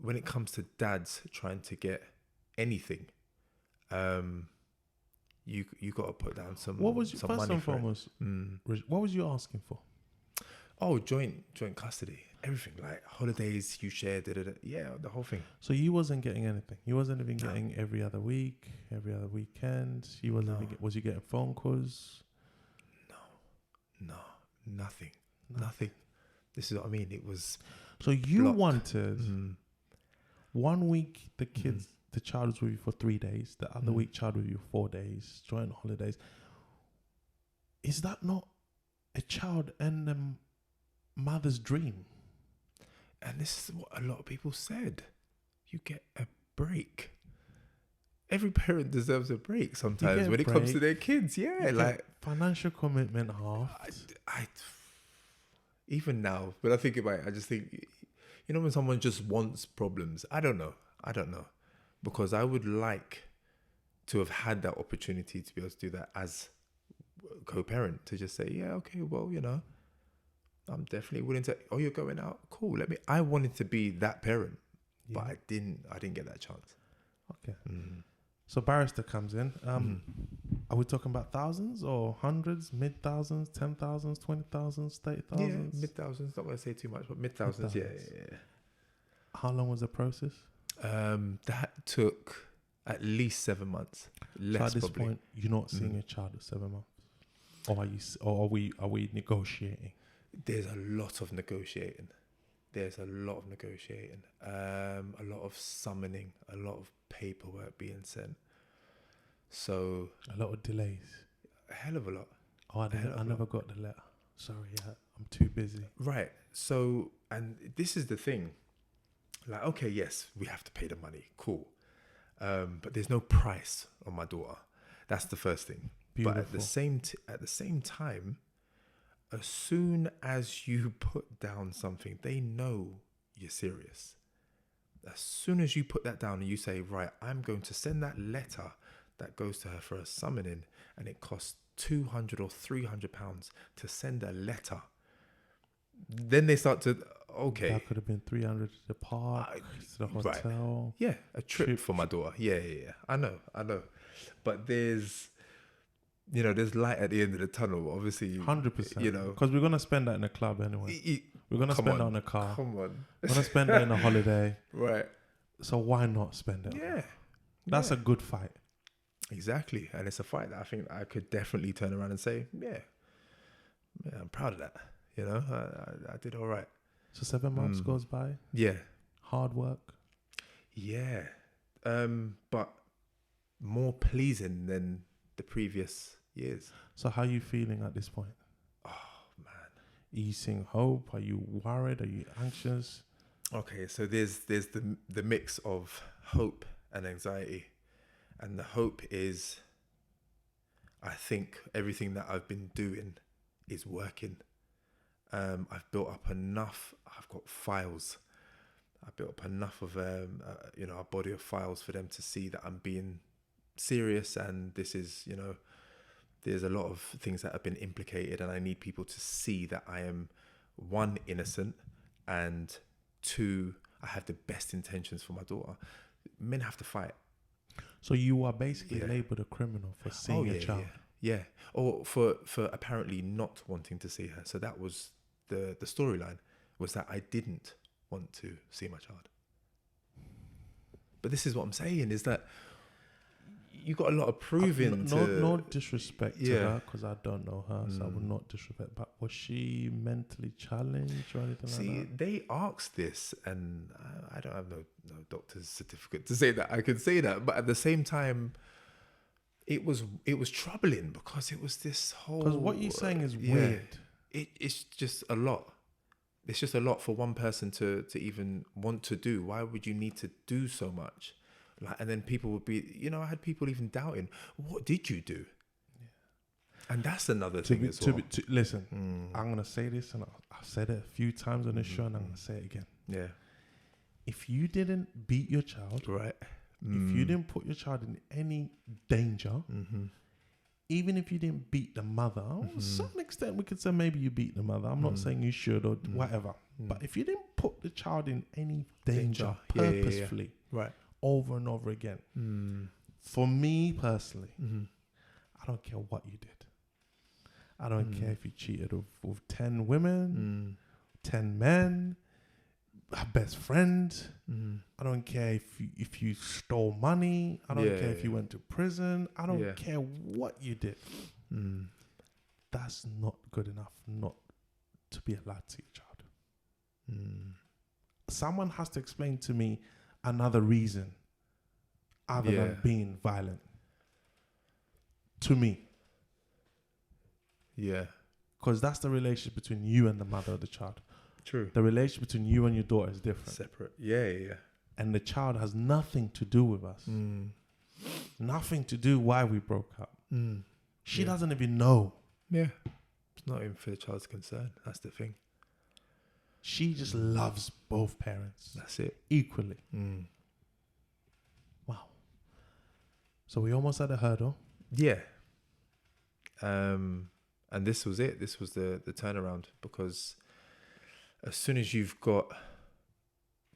[SPEAKER 2] when it comes to dads trying to get anything, you got to put down some.
[SPEAKER 1] What was
[SPEAKER 2] some
[SPEAKER 1] first
[SPEAKER 2] money
[SPEAKER 1] and
[SPEAKER 2] for it.
[SPEAKER 1] foremost? What was you asking for?
[SPEAKER 2] Oh, joint custody, everything, like holidays you share, yeah, the whole thing.
[SPEAKER 1] So you wasn't getting anything. You wasn't even getting every other week, every other weekend. You wasn't.
[SPEAKER 2] No.
[SPEAKER 1] Even was you getting phone calls?
[SPEAKER 2] No, nothing. This is what I mean. It was.
[SPEAKER 1] So you
[SPEAKER 2] block.
[SPEAKER 1] wanted 1 week the kids, the child was with you for 3 days. The other week, child with you 4 days. Joint holidays. Is that not a child and a mother's dream?
[SPEAKER 2] And this is what a lot of people said. You get a break. Every parent deserves a break sometimes when it comes to their kids. Yeah,
[SPEAKER 1] You
[SPEAKER 2] like
[SPEAKER 1] get financial commitment half.
[SPEAKER 2] I even now, when I think about it, I just think, you know, when someone just wants problems, I don't know, because I would like to have had that opportunity to be able to do that as co-parent, to just say, yeah, okay, well, you know, I'm definitely willing to. Oh, you're going out? Cool. I wanted to be that parent, but I didn't get that chance.
[SPEAKER 1] Okay. So barrister comes in. Are we talking about thousands or hundreds, mid thousands, 10,000s, 20,000s, 30,000s?
[SPEAKER 2] Yeah, mid thousands. Not going to say too much, but mid thousands. Yeah.
[SPEAKER 1] How long was the process?
[SPEAKER 2] That took at least 7 months. Less,
[SPEAKER 1] so at this
[SPEAKER 2] probably.
[SPEAKER 1] point, you're not seeing a child at 7 months, or are we negotiating?
[SPEAKER 2] There's a lot of negotiating. A lot of summoning, a lot of paperwork being sent. So
[SPEAKER 1] A lot of delays.
[SPEAKER 2] a hell of a lot.
[SPEAKER 1] Oh, I never got the letter. Sorry, I'm too busy.
[SPEAKER 2] Right. So, and this is the thing. Like, okay, yes, we have to pay the money. Cool. But there's no price on my daughter. That's the first thing.
[SPEAKER 1] Beautiful.
[SPEAKER 2] But at the same time, as soon as you put down something, they know you're serious. As soon as you put that down and you say, right, I'm going to send that letter that goes to her for a summoning, and it costs £200 or £300 to send a letter, then they start to, okay.
[SPEAKER 1] That could have been 300 to the park, to the hotel.
[SPEAKER 2] Right. Yeah, a trip for my daughter. Yeah. I know. But there's light at the end of the tunnel, obviously.
[SPEAKER 1] 100%.
[SPEAKER 2] You know.
[SPEAKER 1] Because we're going to spend that in a club anyway. We're going to spend that on a car.
[SPEAKER 2] Come on.
[SPEAKER 1] We're going to spend that in a holiday.
[SPEAKER 2] Right.
[SPEAKER 1] So why not spend it?
[SPEAKER 2] Yeah.
[SPEAKER 1] That's a good fight.
[SPEAKER 2] Exactly. And it's a fight that I think I could definitely turn around and say, yeah, I'm proud of that. You know, I did all right.
[SPEAKER 1] So 7 months goes by.
[SPEAKER 2] Yeah.
[SPEAKER 1] Hard work.
[SPEAKER 2] Yeah. But more pleasing than the previous years.
[SPEAKER 1] So how are you feeling at this point?
[SPEAKER 2] Oh, man.
[SPEAKER 1] Are you seeing hope? Are you worried? Are you anxious?
[SPEAKER 2] Okay, so there's the mix of hope and anxiety. And the hope is, I think everything that I've been doing is working. I've built up enough. I've got files. I built up enough of a body of files for them to see that I'm being serious, and this is, there's a lot of things that have been implicated, and I need people to see that I am, 1, innocent, and 2, I have the best intentions for my daughter. Men have to fight.
[SPEAKER 1] So you are basically labelled a criminal for seeing a child.
[SPEAKER 2] Yeah. Or for apparently not wanting to see her. So that was the storyline, was that I didn't want to see my child. But this is what I'm saying, is that you got a lot of proving
[SPEAKER 1] no disrespect to her, because I don't know her, so I would not disrespect. But was she mentally challenged or anything like that?
[SPEAKER 2] They asked this, and I don't have no doctor's certificate to say that I could say that. But at the same time, it was troubling, because it was this whole.
[SPEAKER 1] Because what you're saying is weird.
[SPEAKER 2] it's just a lot. It's just a lot for one person to even want to do. Why would you need to do so much? Like, and then people would be, I had people even doubting, what did you do? And that's another thing as well.
[SPEAKER 1] Listen, I'm going to say this, and I've said it a few times on this show, and I'm going to say it again.
[SPEAKER 2] Yeah.
[SPEAKER 1] If you didn't beat your child,
[SPEAKER 2] Right.
[SPEAKER 1] if you didn't put your child in any danger, even if you didn't beat the mother, to some extent we could say maybe you beat the mother. I'm not saying you should or whatever. But if you didn't put the child in any danger purposefully,
[SPEAKER 2] right,
[SPEAKER 1] over and over again, for me personally, I don't care what you did. I don't care if you cheated with 10 women, 10 men, a best friend. I don't care if you stole money. I don't care if you went to prison. I don't care what you did. That's not good enough not to be allowed to see your child. Someone has to explain to me another reason other than being violent. To me.
[SPEAKER 2] Yeah.
[SPEAKER 1] Because that's the relationship between you and the mother of the child.
[SPEAKER 2] True.
[SPEAKER 1] The relationship between you and your daughter is different.
[SPEAKER 2] Separate. Yeah.
[SPEAKER 1] And the child has nothing to do with us. Nothing to do why we broke up. She doesn't even know.
[SPEAKER 2] Yeah. It's not even for the child's concern. That's the thing.
[SPEAKER 1] She just loves both parents.
[SPEAKER 2] That's it.
[SPEAKER 1] Equally. Wow. So we almost had a hurdle.
[SPEAKER 2] Yeah. And this was it. This was the turnaround, because as soon as you've got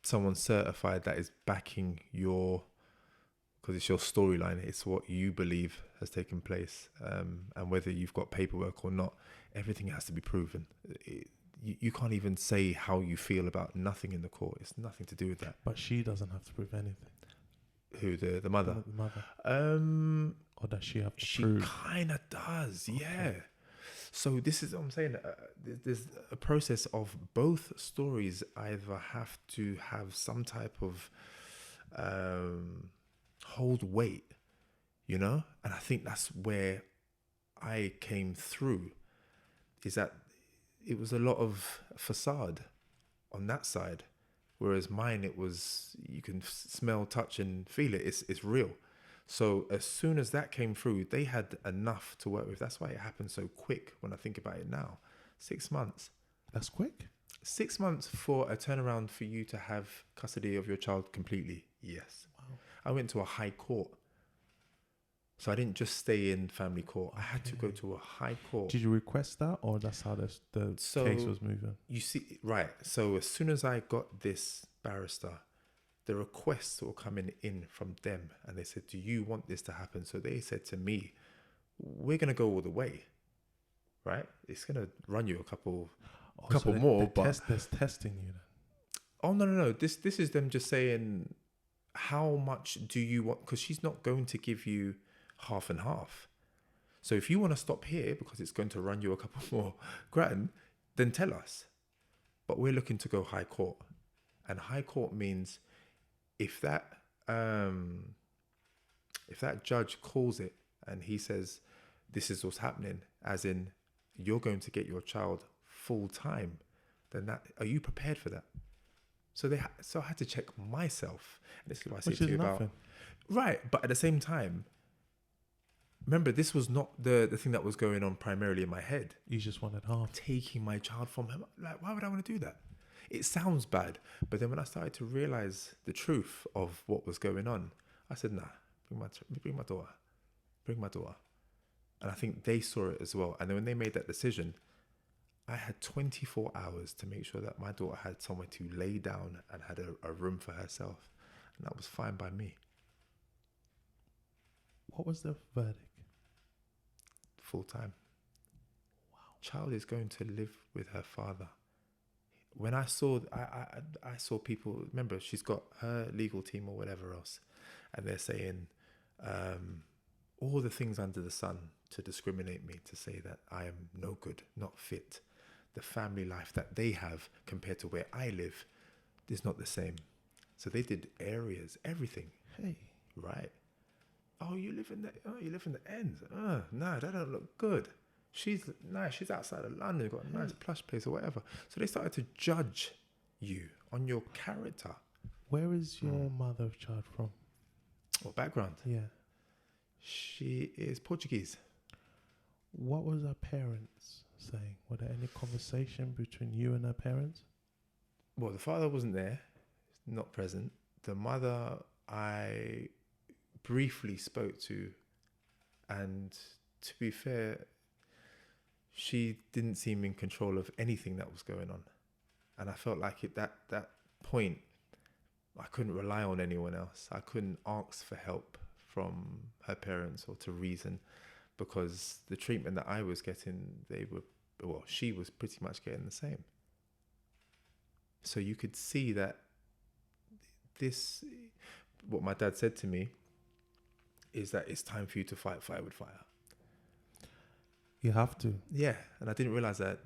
[SPEAKER 2] someone certified that is backing because it's your storyline, it's what you believe has taken place, and whether you've got paperwork or not, everything has to be proven. You can't even say how you feel about nothing in the court. It's nothing to do with that.
[SPEAKER 1] But she doesn't have to prove anything.
[SPEAKER 2] Who, the mother?
[SPEAKER 1] The mother. Or does she have to prove?
[SPEAKER 2] She kind of does, yeah. So this is what I'm saying. There's a process of both stories either have to have some type of hold weight, And I think that's where I came through, is that it was a lot of facade on that side, whereas mine, it was, you can smell, touch and feel it. It's real. So as soon as that came through, they had enough to work with. That's why it happened so quick when I think about it now. 6 months.
[SPEAKER 1] That's quick.
[SPEAKER 2] 6 months for a turnaround for you to have custody of your child completely. Yes. Wow. I went to a high court. So I didn't just stay in family court. I had to go to a high court.
[SPEAKER 1] Did you request that, or that's how the case was moving?
[SPEAKER 2] You see, right. So as soon as I got this barrister, the requests were coming in from them, and they said, do you want this to happen? So they said to me, we're going to go all the way, right? It's going to run you a couple more. But
[SPEAKER 1] they're testing you then.
[SPEAKER 2] Oh, no. This is them just saying, how much do you want? Because she's not going to give you half and half. So if you want to stop here because it's going to run you a couple more grand, then tell us. But we're looking to go high court. And high court means if that judge calls it and he says, this is what's happening, as in you're going to get your child full time, then are you prepared for that? So I had to check myself. And this is what I say to you about. Right. But at the same time, remember, this was not the thing that was going on primarily in my head.
[SPEAKER 1] You just wanted half.
[SPEAKER 2] Taking my child from him. Like, why would I want to do that? It sounds bad. But then when I started to realize the truth of what was going on, I said, nah, bring my daughter. Bring my daughter. And I think they saw it as well. And then when they made that decision, I had 24 hours to make sure that my daughter had somewhere to lay down and had a room for herself. And that was fine by me.
[SPEAKER 1] What was the verdict?
[SPEAKER 2] Full time. Wow. Child is going to live with her father. When I saw people, remember, she's got her legal team or whatever else, and they're saying all the things under the sun to discriminate me, to say that I am no good, not fit. The family life that they have compared to where I live is not the same. So they did areas, everything.
[SPEAKER 1] Hey.
[SPEAKER 2] Right. Oh, you live in the ends. No, that don't look good. she's nice. She's outside of London, got a nice plush place or whatever. So they started to judge you on your character
[SPEAKER 1] Where is your mother of child from?
[SPEAKER 2] or background.
[SPEAKER 1] Yeah.
[SPEAKER 2] She is Portuguese.
[SPEAKER 1] What was her parents saying? Were there any conversation between you and her parents?
[SPEAKER 2] Well, the father wasn't there, not present. The mother I briefly spoke to, and to be fair, she didn't seem in control of anything that was going on. And I felt like at that point, I couldn't rely on anyone else. I couldn't ask for help from her parents or to reason, because the treatment that I was getting, she was pretty much getting the same. So you could see that what my dad said to me is that it's time for you to fight fire with fire.
[SPEAKER 1] You have to.
[SPEAKER 2] Yeah, and I didn't realize that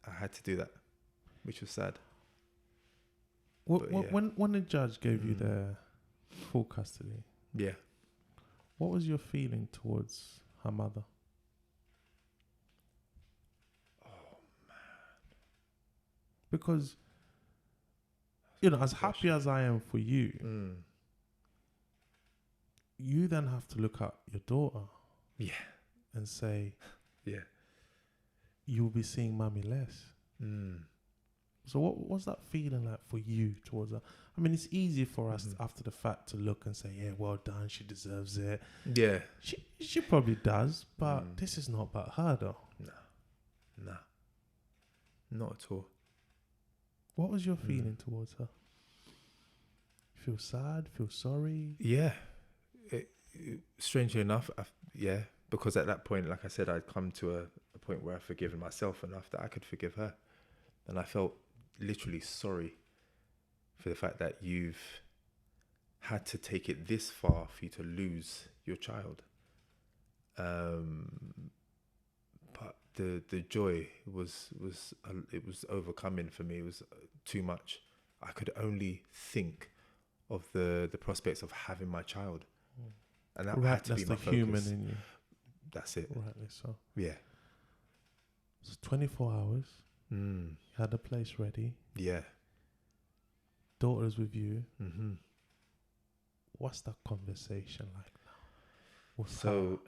[SPEAKER 2] I had to do that, which was sad.
[SPEAKER 1] When the judge gave you the full custody,
[SPEAKER 2] yeah,
[SPEAKER 1] what was your feeling towards her mother?
[SPEAKER 2] Oh man,
[SPEAKER 1] because as happy as I am for you, you then have to look at your daughter, and say, you'll be seeing mommy less. So what was that feeling like for you towards her? I mean, it's easy for us after the fact to look and say, yeah, well done, she deserves it.
[SPEAKER 2] Yeah.
[SPEAKER 1] She probably does, but this is not about her though.
[SPEAKER 2] No. Not at all.
[SPEAKER 1] What was your feeling towards her? Feel sad? Feel sorry?
[SPEAKER 2] Yeah. Strangely enough, because at that point, like I said, I'd come to a point where I'd forgiven myself enough that I could forgive her. And I felt literally sorry for the fact that you've had to take it this far for you to lose your child. But the joy was overcoming for me. It was too much. I could only think of the prospects of having my child, and that had to be my focus. That's the human in you. That's it.
[SPEAKER 1] Rightly so.
[SPEAKER 2] Yeah.
[SPEAKER 1] So 24 hours. You had the place ready.
[SPEAKER 2] Yeah.
[SPEAKER 1] Daughter's with you. What's that conversation like now?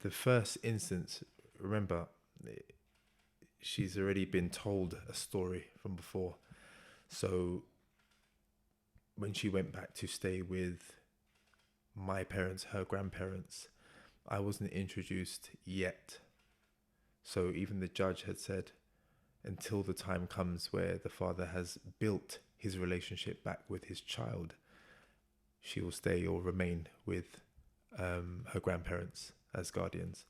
[SPEAKER 2] The first instance, remember, she's already been told a story from before. So when she went back to stay with my parents, her grandparents, I wasn't introduced yet. So even the judge had said, until the time comes where the father has built his relationship back with his child, she will stay or remain with her grandparents as guardians.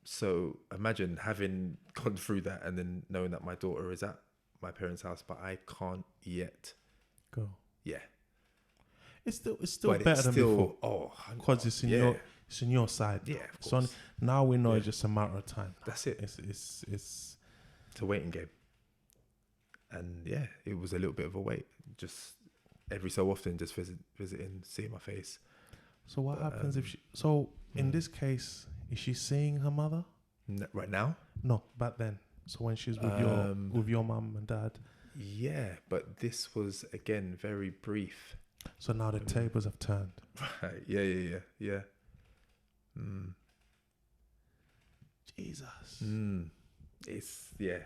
[SPEAKER 2] So imagine having gone through that and then knowing that my daughter is at my parents' house, but I can't yet
[SPEAKER 1] go.
[SPEAKER 2] Yeah.
[SPEAKER 1] It's still better than before. Because it's in your side.
[SPEAKER 2] Yeah, of
[SPEAKER 1] So
[SPEAKER 2] course.
[SPEAKER 1] now we know it's just a matter of time.
[SPEAKER 2] That's it.
[SPEAKER 1] It's
[SPEAKER 2] a waiting game. And yeah, it was a little bit of a wait. Just every so often, just visiting, seeing my face.
[SPEAKER 1] So what happens if she? So in this case, is she seeing her mother?
[SPEAKER 2] Right now?
[SPEAKER 1] No, back then. So when she's with your mum and dad.
[SPEAKER 2] Yeah, but this was again very brief.
[SPEAKER 1] So now the tables have turned.
[SPEAKER 2] Right. Yeah.
[SPEAKER 1] Jesus.
[SPEAKER 2] It's a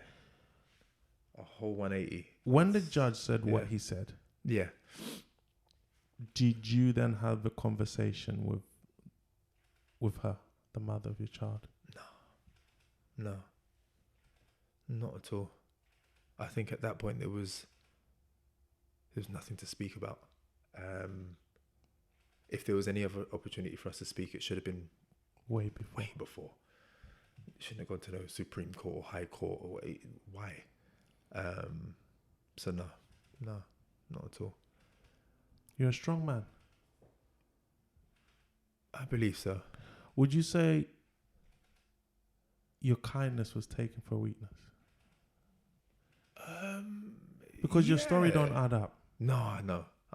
[SPEAKER 2] whole 180.
[SPEAKER 1] When the judge said what he said, did you then have a conversation with her, the mother of your child?
[SPEAKER 2] No, not at all. I think at that point there was nothing to speak about. If there was any other opportunity for us to speak, it should have been
[SPEAKER 1] way before.
[SPEAKER 2] It shouldn't have gone to the Supreme Court or High Court or why. So no, not at all.
[SPEAKER 1] You're a strong man.
[SPEAKER 2] I believe so.
[SPEAKER 1] Would you say your kindness was taken for weakness? Because your story don't add up.
[SPEAKER 2] No, I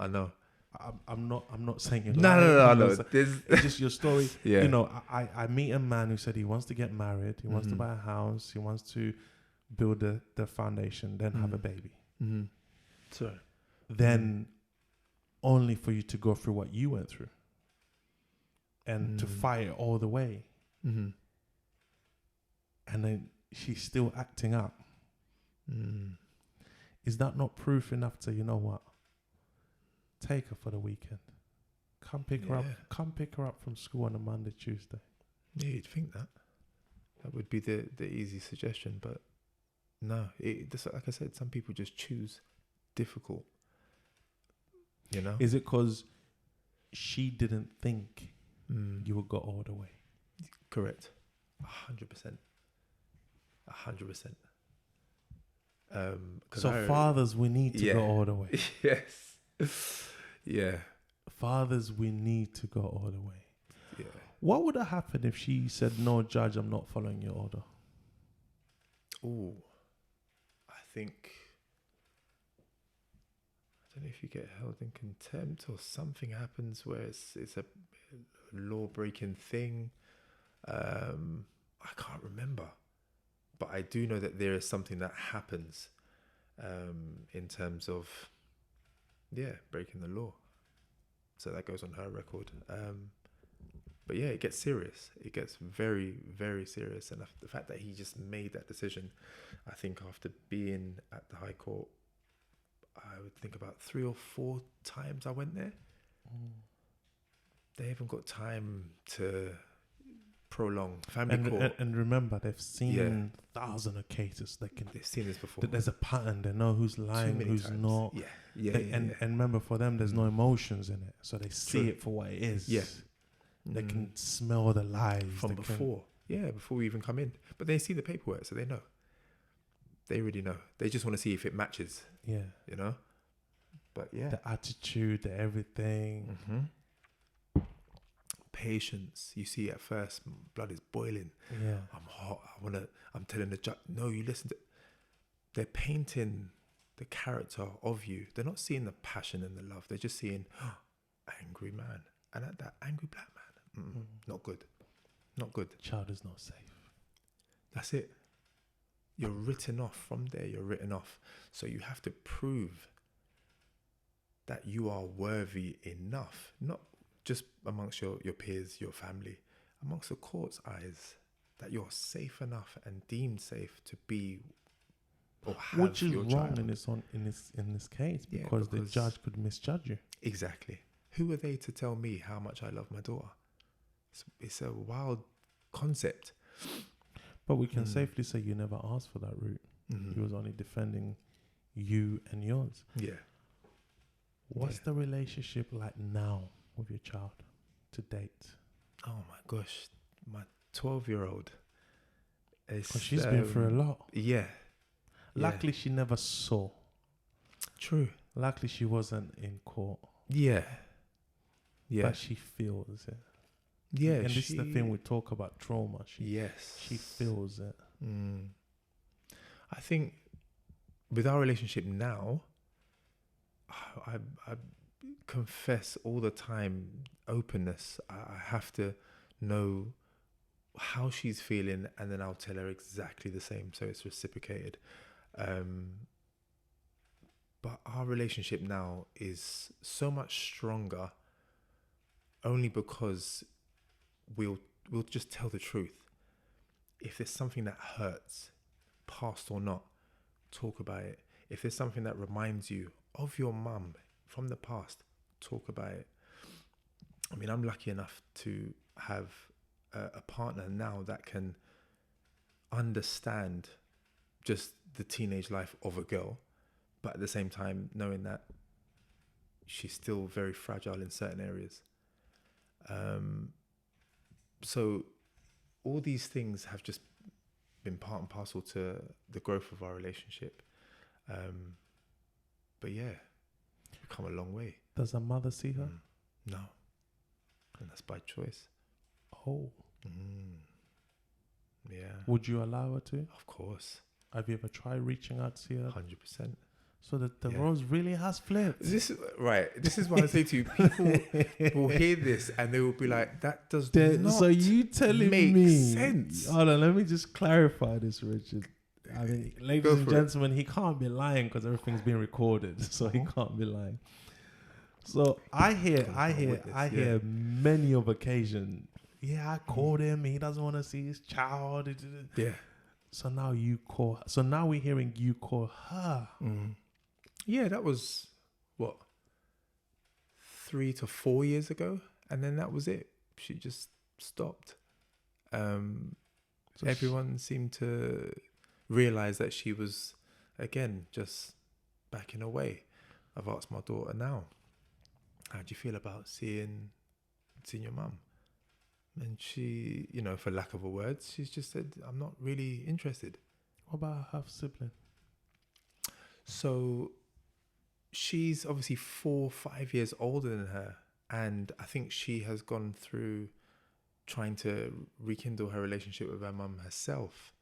[SPEAKER 2] know.
[SPEAKER 1] I'm not saying you're
[SPEAKER 2] No,
[SPEAKER 1] lying.
[SPEAKER 2] no,
[SPEAKER 1] I'm
[SPEAKER 2] no,
[SPEAKER 1] not
[SPEAKER 2] no.
[SPEAKER 1] saying- It's just your story.
[SPEAKER 2] Yeah.
[SPEAKER 1] You know, I meet a man who said he wants to get married, he wants to
[SPEAKER 2] Mhm.
[SPEAKER 1] buy a house, he wants to build the foundation, then have a baby.
[SPEAKER 2] Mm-hmm. Sorry.
[SPEAKER 1] Then only for you to go through what you went through and to
[SPEAKER 2] Mm.
[SPEAKER 1] fight it all the way.
[SPEAKER 2] Mm-hmm.
[SPEAKER 1] And then she's still acting up.
[SPEAKER 2] Mm.
[SPEAKER 1] Is that not proof enough to, you know what? Take her for the weekend. Come pick her up.
[SPEAKER 2] Yeah.
[SPEAKER 1] Come pick her up from school on a Monday, Tuesday.
[SPEAKER 2] Yeah, you'd think that. That would be the easy suggestion, but no. Like I said, some people just choose difficult. You know?
[SPEAKER 1] Is it because she didn't think
[SPEAKER 2] Mm.
[SPEAKER 1] you would go all the way?
[SPEAKER 2] Correct. 100%. 100%.
[SPEAKER 1] So fathers, we need to go all the way.
[SPEAKER 2] Yes. Yeah.
[SPEAKER 1] Fathers, we need to go all the way.
[SPEAKER 2] Yeah.
[SPEAKER 1] What would have happened if she said, "No, judge, I'm not following your order"?
[SPEAKER 2] Oh, I don't know if you get held in contempt or something happens where it's a law breaking thing. I can't remember, but I do know that there is something that happens in terms of breaking the law. So that goes on her record. But yeah, it gets serious. It gets very, very serious. And the fact that he just made that decision, I think after being at the High Court, I would think about 3 or 4 times I went there. They haven't got time to prolong family court.
[SPEAKER 1] And remember, they've seen thousands of cases.
[SPEAKER 2] They've seen this before.
[SPEAKER 1] There's a pattern. They know who's lying, who's
[SPEAKER 2] times.
[SPEAKER 1] not. And remember, for them, there's no emotions in it, so they see it for what it is.
[SPEAKER 2] Yeah.
[SPEAKER 1] They can smell the lies
[SPEAKER 2] from before. Before we even come in. But they see the paperwork, so they know. They already know. They just want to see if it matches.
[SPEAKER 1] Yeah.
[SPEAKER 2] You know? But yeah.
[SPEAKER 1] The attitude, the everything.
[SPEAKER 2] Mm-hmm. Patience. You see at first, blood is boiling.
[SPEAKER 1] Yeah.
[SPEAKER 2] I'm hot. I'm telling the judge, no, you listen to. They're painting the character of you. They're not seeing the passion and the love. They're just seeing angry man. And that angry black man. Not good. Not good.
[SPEAKER 1] The child is not safe.
[SPEAKER 2] That's it. You're written off from there. You're written off. So you have to prove that you are worthy enough, not just amongst your peers, your family, amongst the court's eyes, that you're safe enough and deemed safe to be or have
[SPEAKER 1] which is
[SPEAKER 2] your
[SPEAKER 1] wrong
[SPEAKER 2] child.
[SPEAKER 1] in this case because the judge could misjudge you.
[SPEAKER 2] Exactly. Who are they to tell me how much I love my daughter? It's a wild concept.
[SPEAKER 1] But we can safely say you never asked for that route. He was only defending you and yours.
[SPEAKER 2] Yeah.
[SPEAKER 1] What's the relationship like now with your child to date?
[SPEAKER 2] Oh my gosh, my 12-year-old.
[SPEAKER 1] Because she's been through a lot.
[SPEAKER 2] Yeah.
[SPEAKER 1] Luckily, she never saw.
[SPEAKER 2] True.
[SPEAKER 1] Luckily, she wasn't in court.
[SPEAKER 2] Yeah. Yeah.
[SPEAKER 1] But she feels it.
[SPEAKER 2] Yeah.
[SPEAKER 1] And this is the thing we talk about trauma. She feels it.
[SPEAKER 2] I think with our relationship now, I confess all the time, openness. I have to know how she's feeling, and then I'll tell her exactly the same, so it's reciprocated. But our relationship now is so much stronger only because we'll just tell the truth. If there's something that hurts, past or not, talk about it. If there's something that reminds you of your mum from the past, talk about it. I mean, I'm lucky enough to have a partner now that can understand just the teenage life of a girl, but at the same time knowing that she's still very fragile in certain areas. So all these things have just been part and parcel to the growth of our relationship. But yeah, we've come a long way.
[SPEAKER 1] Does her mother see her?
[SPEAKER 2] No. And that's by choice.
[SPEAKER 1] Oh.
[SPEAKER 2] Yeah.
[SPEAKER 1] Would you allow her to?
[SPEAKER 2] Of course.
[SPEAKER 1] Have you ever tried reaching out to see her?
[SPEAKER 2] 100%.
[SPEAKER 1] So the
[SPEAKER 2] Yeah.
[SPEAKER 1] roles really has flipped.
[SPEAKER 2] This is what I say to you. People will hear this and they will be like, "That does not
[SPEAKER 1] So you telling
[SPEAKER 2] make
[SPEAKER 1] me?
[SPEAKER 2] sense."
[SPEAKER 1] Hold on, let me just clarify this, Richard. I mean, ladies
[SPEAKER 2] Go
[SPEAKER 1] and
[SPEAKER 2] for it.
[SPEAKER 1] gentlemen, he can't be lying because everything's being recorded, so he can't be lying. So I hear many of occasion. Yeah, I called him. He doesn't want to see his child.
[SPEAKER 2] Yeah.
[SPEAKER 1] So now you call. So now we're hearing you call her.
[SPEAKER 2] Yeah, that was what 3 to 4 years ago, and then that was it. She just stopped.
[SPEAKER 1] So
[SPEAKER 2] Everyone seemed to realize that she was, again, just backing away. I've asked my daughter now, how do you feel about seeing your mum? And she, for lack of a word, she's just said, I'm not really interested.
[SPEAKER 1] What about her half sibling?
[SPEAKER 2] So she's obviously 4 or 5 years older than her, and I think she has gone through trying to rekindle her relationship with her mum herself.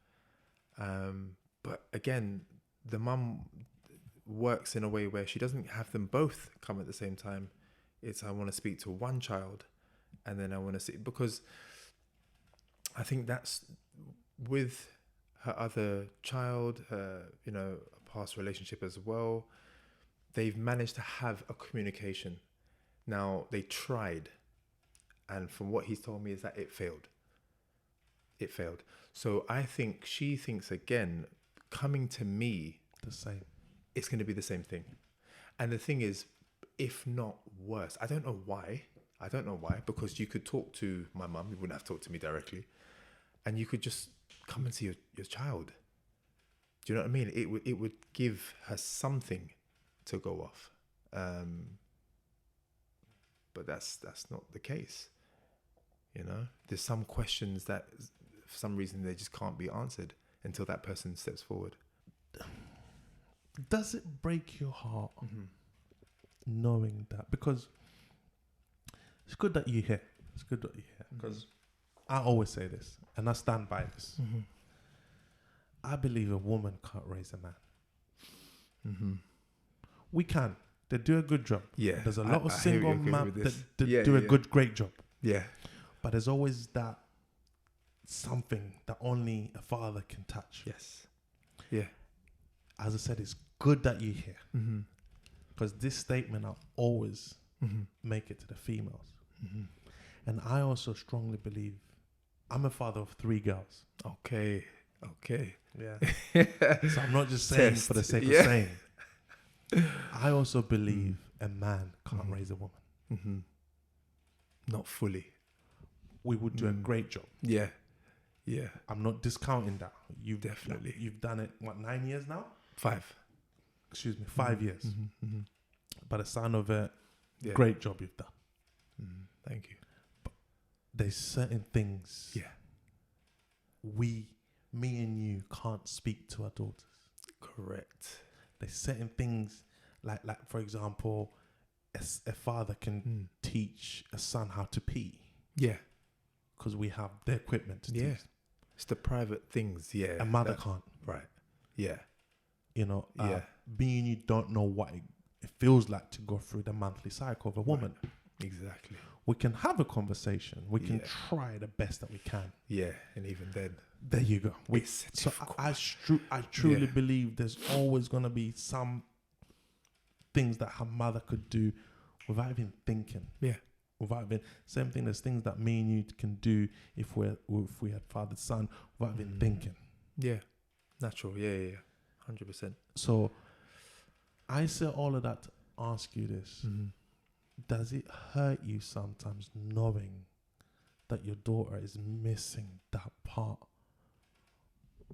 [SPEAKER 2] But again, the mum works in a way where she doesn't have them both come at the same time. It's, I want to speak to one child, and then I want to see, because I think that's with her other child, a past relationship as well. They've managed to have a communication. Now, they tried, and from what he's told me is that it failed. It failed. So I think she thinks, again, coming to me,
[SPEAKER 1] The same.
[SPEAKER 2] it's going to be the same thing. And the thing is, if not worse, I don't know why, because you could talk to my mum, you wouldn't have talked to me directly, and you could just come and see your child. Do you know what I mean? It would give her something to go off. But that's not the case. There's some questions that for some reason they just can't be answered until that person steps forward.
[SPEAKER 1] Does it break your heart knowing that? Because it's good that you're here. It's good that you're here. Because I always say this, and I stand by this. I believe a woman can't raise a man. We can. They do a good job.
[SPEAKER 2] Yeah.
[SPEAKER 1] There's a lot of
[SPEAKER 2] I
[SPEAKER 1] single
[SPEAKER 2] hear you
[SPEAKER 1] men
[SPEAKER 2] with
[SPEAKER 1] that
[SPEAKER 2] this.
[SPEAKER 1] do a great job.
[SPEAKER 2] Yeah.
[SPEAKER 1] But there's always that something that only a father can touch.
[SPEAKER 2] Yes. Yeah.
[SPEAKER 1] As I said, it's good that you're here. Because this statement, I always make it to the females. And I also strongly believe, I'm a father of 3 girls.
[SPEAKER 2] Okay.
[SPEAKER 1] Yeah. So I'm not just saying for the sake of saying. I also believe a man can't raise a woman.
[SPEAKER 2] Not fully.
[SPEAKER 1] We would do a great job.
[SPEAKER 2] Yeah.
[SPEAKER 1] I'm not discounting that.
[SPEAKER 2] Definitely.
[SPEAKER 1] You've done it, 9 years now?
[SPEAKER 2] 5.
[SPEAKER 1] Excuse me, 5 years. By the sound of it,
[SPEAKER 2] Yeah.
[SPEAKER 1] great job you've done.
[SPEAKER 2] Thank you.
[SPEAKER 1] But there's certain things me and you can't speak to our daughters.
[SPEAKER 2] Correct.
[SPEAKER 1] There's certain things, like for example, a father can teach a son how to pee.
[SPEAKER 2] Yeah.
[SPEAKER 1] Because we have the equipment to teach.
[SPEAKER 2] It's the private things. Yeah.
[SPEAKER 1] A mother can't.
[SPEAKER 2] Right. Yeah.
[SPEAKER 1] Me and you don't know what it feels like to go through the monthly cycle of a woman.
[SPEAKER 2] Right. Exactly.
[SPEAKER 1] We can have a conversation. We can try the best that we can.
[SPEAKER 2] Yeah. And even then.
[SPEAKER 1] There you go. I truly believe there's always going to be some things that her mother could do without even thinking.
[SPEAKER 2] Yeah.
[SPEAKER 1] Without even, same thing, there's things that me and you can do if we had father son without even thinking.
[SPEAKER 2] Yeah. Natural. Yeah. 100%.
[SPEAKER 1] So I say all of that to ask you this. Does it hurt you sometimes knowing that your daughter is missing that part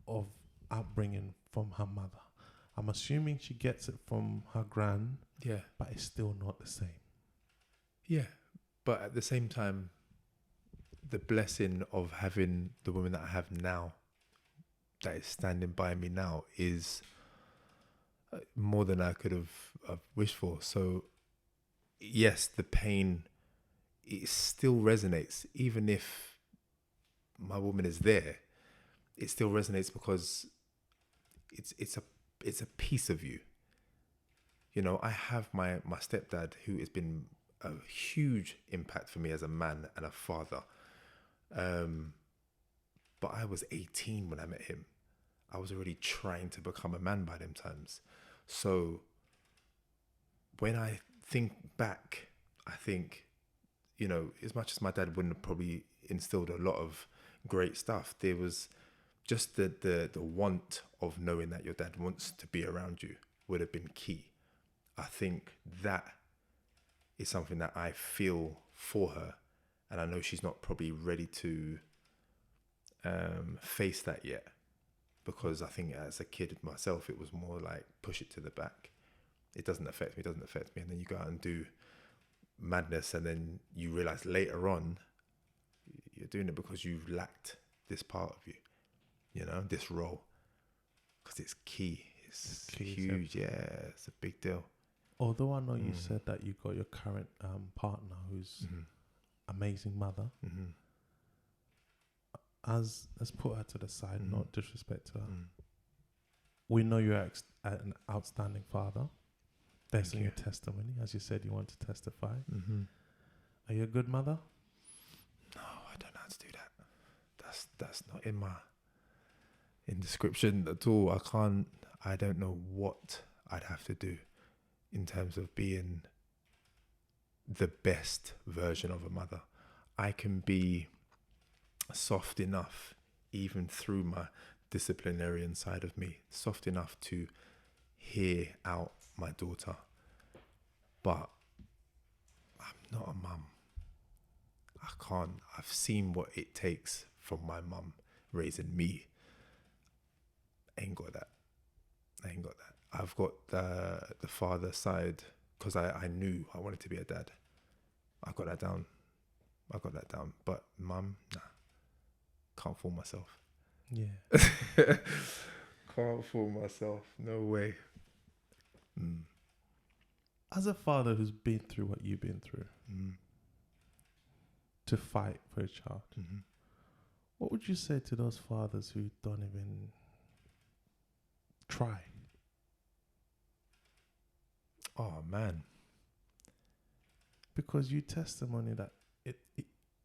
[SPEAKER 1] of upbringing from her mother? I'm assuming she gets it from her gran, but it's still not the same.
[SPEAKER 2] Yeah, but at the same time, the blessing of having the woman that I have now, that is standing by me now, is more than I could have wished for. So yes, the pain, it still resonates, even if my woman is there. It still resonates because it's a piece of you. You know, I have my stepdad, who has been a huge impact for me as a man and a father. But I was 18 when I met him. I was already trying to become a man by them times. So when I think back, I think, you know, as much as my dad wouldn't have probably instilled a lot of great stuff, there was just the want of knowing that your dad wants to be around you would have been key. I think that is something that I feel for her, and I know she's not probably ready to face that yet, because I think as a kid myself, it was more like push it to the back. It doesn't affect me, and then you go out and do madness, and then you realize later on you're doing it because you've lacked this part of you, you know, this role, because it's key. It's huge. Yeah, it's a big deal.
[SPEAKER 1] Although I know you said that you got your current partner who's amazing mother, as let's put her to the side, not disrespect to her. We know you're an outstanding father. Based on your testimony, as you said, you want to testify. Are you a good mother?
[SPEAKER 2] No, I don't know how to do that. That's not in description at all. I don't know what I'd have to do in terms of being the best version of a mother. I can be soft enough, even through my disciplinarian side of me, soft enough to hear out my daughter, but I'm not a mum. I can't. I've seen what it takes from my mum raising me. I ain't got that. I've got the father side, because I knew I wanted to be a dad. I got that down. But mum, nah. Can't fool myself.
[SPEAKER 1] Yeah.
[SPEAKER 2] Can't fool myself. No way.
[SPEAKER 1] As a father who's been through what you've been through, to fight for a child, what would you say to those fathers who don't even try?
[SPEAKER 2] Oh man.
[SPEAKER 1] Because you testimony that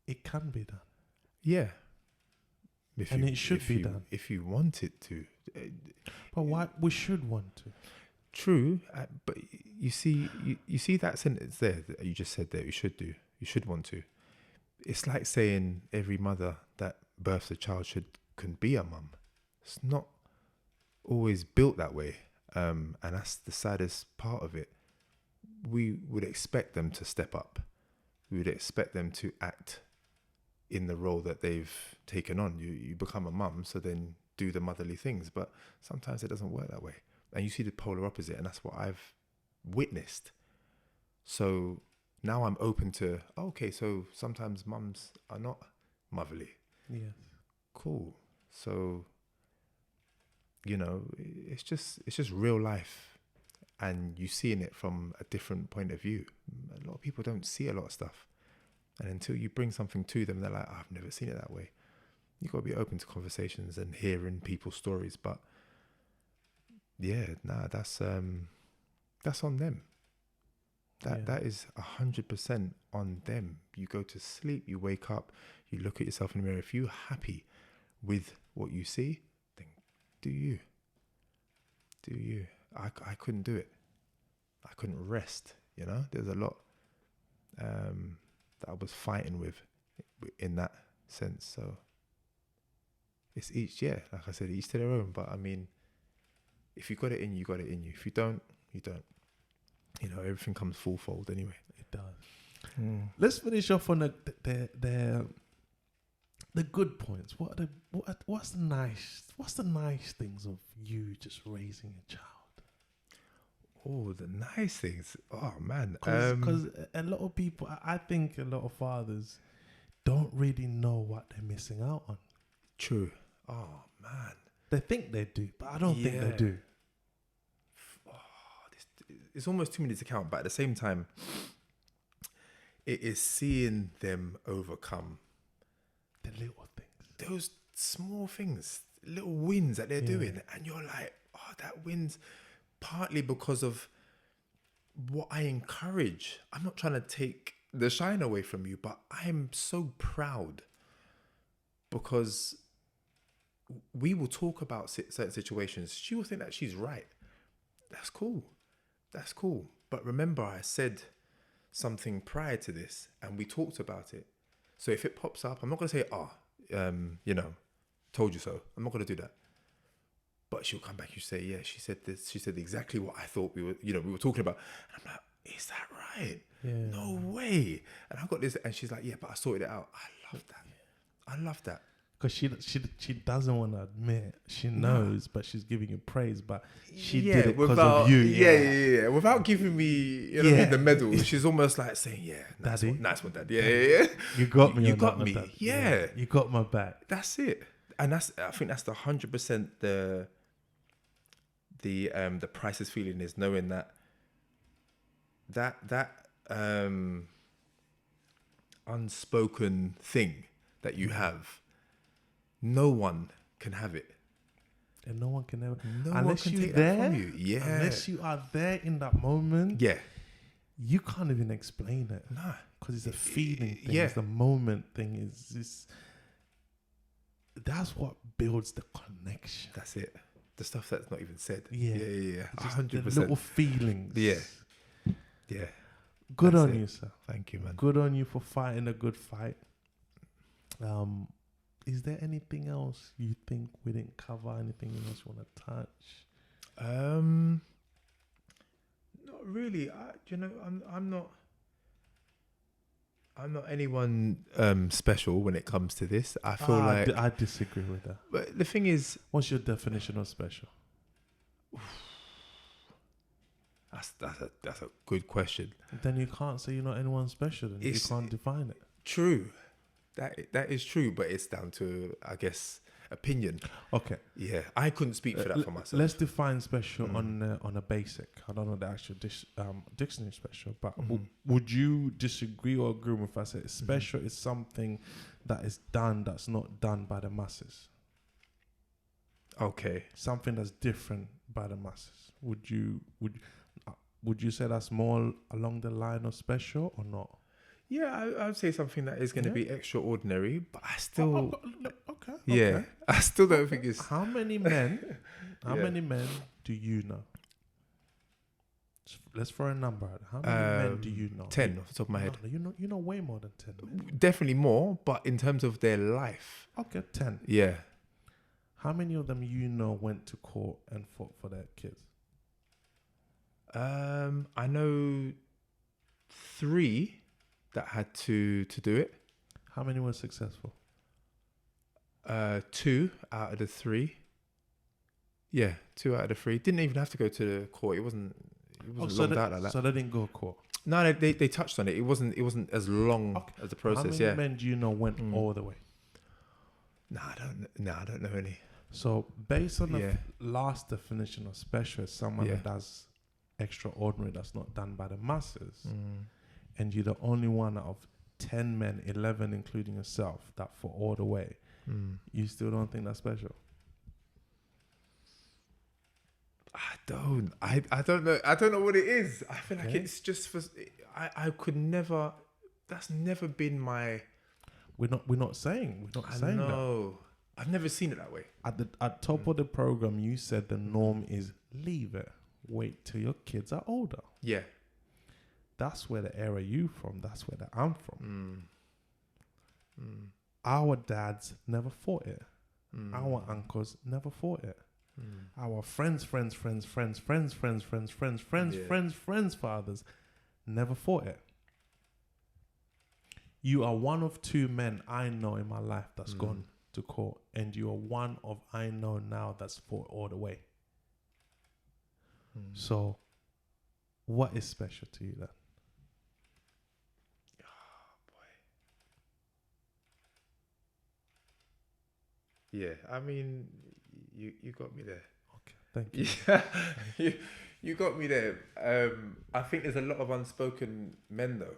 [SPEAKER 1] it can be done.
[SPEAKER 2] Yeah.
[SPEAKER 1] It should be done.
[SPEAKER 2] If you want it to.
[SPEAKER 1] But why we should want to?
[SPEAKER 2] True, but you see that sentence there that you just said there. You should want to. It's like saying every mother that births a child can be a mum. It's not always built that way, and that's the saddest part of it. We would expect them to step up. We would expect them to act in the role that they've taken on. You become a mum, so then do the motherly things, but sometimes it doesn't work that way. And you see the polar opposite, and that's what I've witnessed. So now I'm open to, okay, so sometimes mums are not motherly.
[SPEAKER 1] Yes.
[SPEAKER 2] Cool. So, you know, it's just real life, and you seeing it from a different point of view. A lot of people don't see a lot of stuff, and until you bring something to them, they're like, I've never seen it that way. You got to be open to conversations and hearing people's stories, but yeah, that's on them. That is 100% on them. You go to sleep, you wake up, you look at yourself in the mirror. If you're happy with what you see, then do you. I couldn't do it. I couldn't rest. You know, there's a lot that I was fighting with in that sense. So it's like I said, each to their own. But I mean, if you got it in you, you got it in you. If you don't, you don't. You know, everything comes full-fold anyway.
[SPEAKER 1] It does. Let's finish off on the good points. What's the nice things of you just raising a child?
[SPEAKER 2] Oh, the nice things. Oh man,
[SPEAKER 1] because a lot of people, I think a lot of fathers don't really know what they're missing out on.
[SPEAKER 2] True. Oh man,
[SPEAKER 1] they think they do, but I don't think they do.
[SPEAKER 2] It's almost too many to count, but at the same time, it is seeing them overcome
[SPEAKER 1] the little things,
[SPEAKER 2] those small things, little wins that they're doing, and you're like, oh, that wins partly because of what I encourage, I'm not trying to take the shine away from you, but I am so proud because we will talk about certain situations. She will think that she's right. That's cool. That's cool. But remember, I said something prior to this and we talked about it. So if it pops up, I'm not going to say, told you so. I'm not going to do that. But she'll come back and say, yeah, she said this. She said exactly what I thought we were talking about. And I'm like, is that right?
[SPEAKER 1] Yeah.
[SPEAKER 2] No way. And I got this. And she's like, yeah, but I sorted it out. I love that. I love that.
[SPEAKER 1] Because she doesn't want to admit she knows, but she's giving you praise. But she did it because of you.
[SPEAKER 2] Yeah. Without giving me the medal, she's almost like saying, yeah, nice one, Dad. Yeah.
[SPEAKER 1] You got me.
[SPEAKER 2] You got me.
[SPEAKER 1] Dad.
[SPEAKER 2] Yeah.
[SPEAKER 1] You got my back.
[SPEAKER 2] That's it. And I think that's the 100% the priceless feeling is knowing that unspoken thing that you have, no one can have it.
[SPEAKER 1] And no one can ever.
[SPEAKER 2] No
[SPEAKER 1] unless
[SPEAKER 2] one can
[SPEAKER 1] you're
[SPEAKER 2] take
[SPEAKER 1] there,
[SPEAKER 2] that from you. Yeah.
[SPEAKER 1] Unless you are there in that moment.
[SPEAKER 2] Yeah.
[SPEAKER 1] You can't even explain it.
[SPEAKER 2] Nah.
[SPEAKER 1] Because it's a feeling thing.
[SPEAKER 2] Yeah.
[SPEAKER 1] It's the moment thing. That's what builds the connection.
[SPEAKER 2] That's it. The stuff that's not even said.
[SPEAKER 1] Yeah.
[SPEAKER 2] Yeah.
[SPEAKER 1] Just
[SPEAKER 2] 100%.
[SPEAKER 1] the little feelings.
[SPEAKER 2] Yeah. Yeah.
[SPEAKER 1] Good
[SPEAKER 2] That's
[SPEAKER 1] on
[SPEAKER 2] it.
[SPEAKER 1] you, sir.
[SPEAKER 2] Thank you, man.
[SPEAKER 1] Good on you for fighting a good fight. Is there anything else you think we didn't cover? Anything else you want to touch?
[SPEAKER 2] Not really. I'm not anyone special when it comes to this. I feel like
[SPEAKER 1] I disagree with that.
[SPEAKER 2] But the thing is,
[SPEAKER 1] what's your definition of special?
[SPEAKER 2] That's a good question.
[SPEAKER 1] Then you can't say you're not anyone special. Then you can't define it.
[SPEAKER 2] True, that is true. But it's down to, I guess, opinion.
[SPEAKER 1] Okay.
[SPEAKER 2] Yeah, I couldn't speak for that for myself.
[SPEAKER 1] Let's define special on a basic. I don't know the actual dictionary special, but would you disagree or agree with if I say special is something that is done that's not done by the masses?
[SPEAKER 2] Okay.
[SPEAKER 1] Something that's different by the masses. Would you say that's more along the line of special or not?
[SPEAKER 2] Yeah, I would say something that is going to be extraordinary, but I still...
[SPEAKER 1] Okay.
[SPEAKER 2] Yeah, I still don't think it's...
[SPEAKER 1] How many men do you know? Let's throw a number out. How many men do you know?
[SPEAKER 2] 10 off the top of my head.
[SPEAKER 1] No, you know way more than 10 men.
[SPEAKER 2] Definitely more, but in terms of their life...
[SPEAKER 1] Okay, 10.
[SPEAKER 2] Yeah.
[SPEAKER 1] How many of them you know went to court and fought for their kids?
[SPEAKER 2] I know 3 that had to do it.
[SPEAKER 1] How many were successful?
[SPEAKER 2] 2 out of the 3. Yeah, 2 out of the 3. Didn't even have to go to the court. It wasn't long out like that.
[SPEAKER 1] So they didn't go to court?
[SPEAKER 2] No, they touched on it. It wasn't as long as the process.
[SPEAKER 1] How many men do you know went all the way?
[SPEAKER 2] I don't know any.
[SPEAKER 1] So based on the last definition of special, someone that does extraordinary that's not done by the masses, and you're the only one out of 10 men, 11 including yourself, that fought all the way, you still don't think that's special?
[SPEAKER 2] I don't know what it is. I feel like it's just for... I could never... That's never been my...
[SPEAKER 1] We're not saying
[SPEAKER 2] that. I've never seen it that way.
[SPEAKER 1] At top of the program, you said the norm is leave it. Wait till your kids are older.
[SPEAKER 2] Yeah.
[SPEAKER 1] That's where the era you from. That's where I'm from. Our dads never fought it. Our uncles never fought it. Our friends' fathers never fought it. You are one of 2 men I know in my life that's gone to court, and you are one of I know now that's fought all the way. So, what is special to you then?
[SPEAKER 2] Oh boy. Yeah, I mean, you got me there.
[SPEAKER 1] Okay, thank you.
[SPEAKER 2] Yeah, you got me there. I think there's a lot of unspoken men though.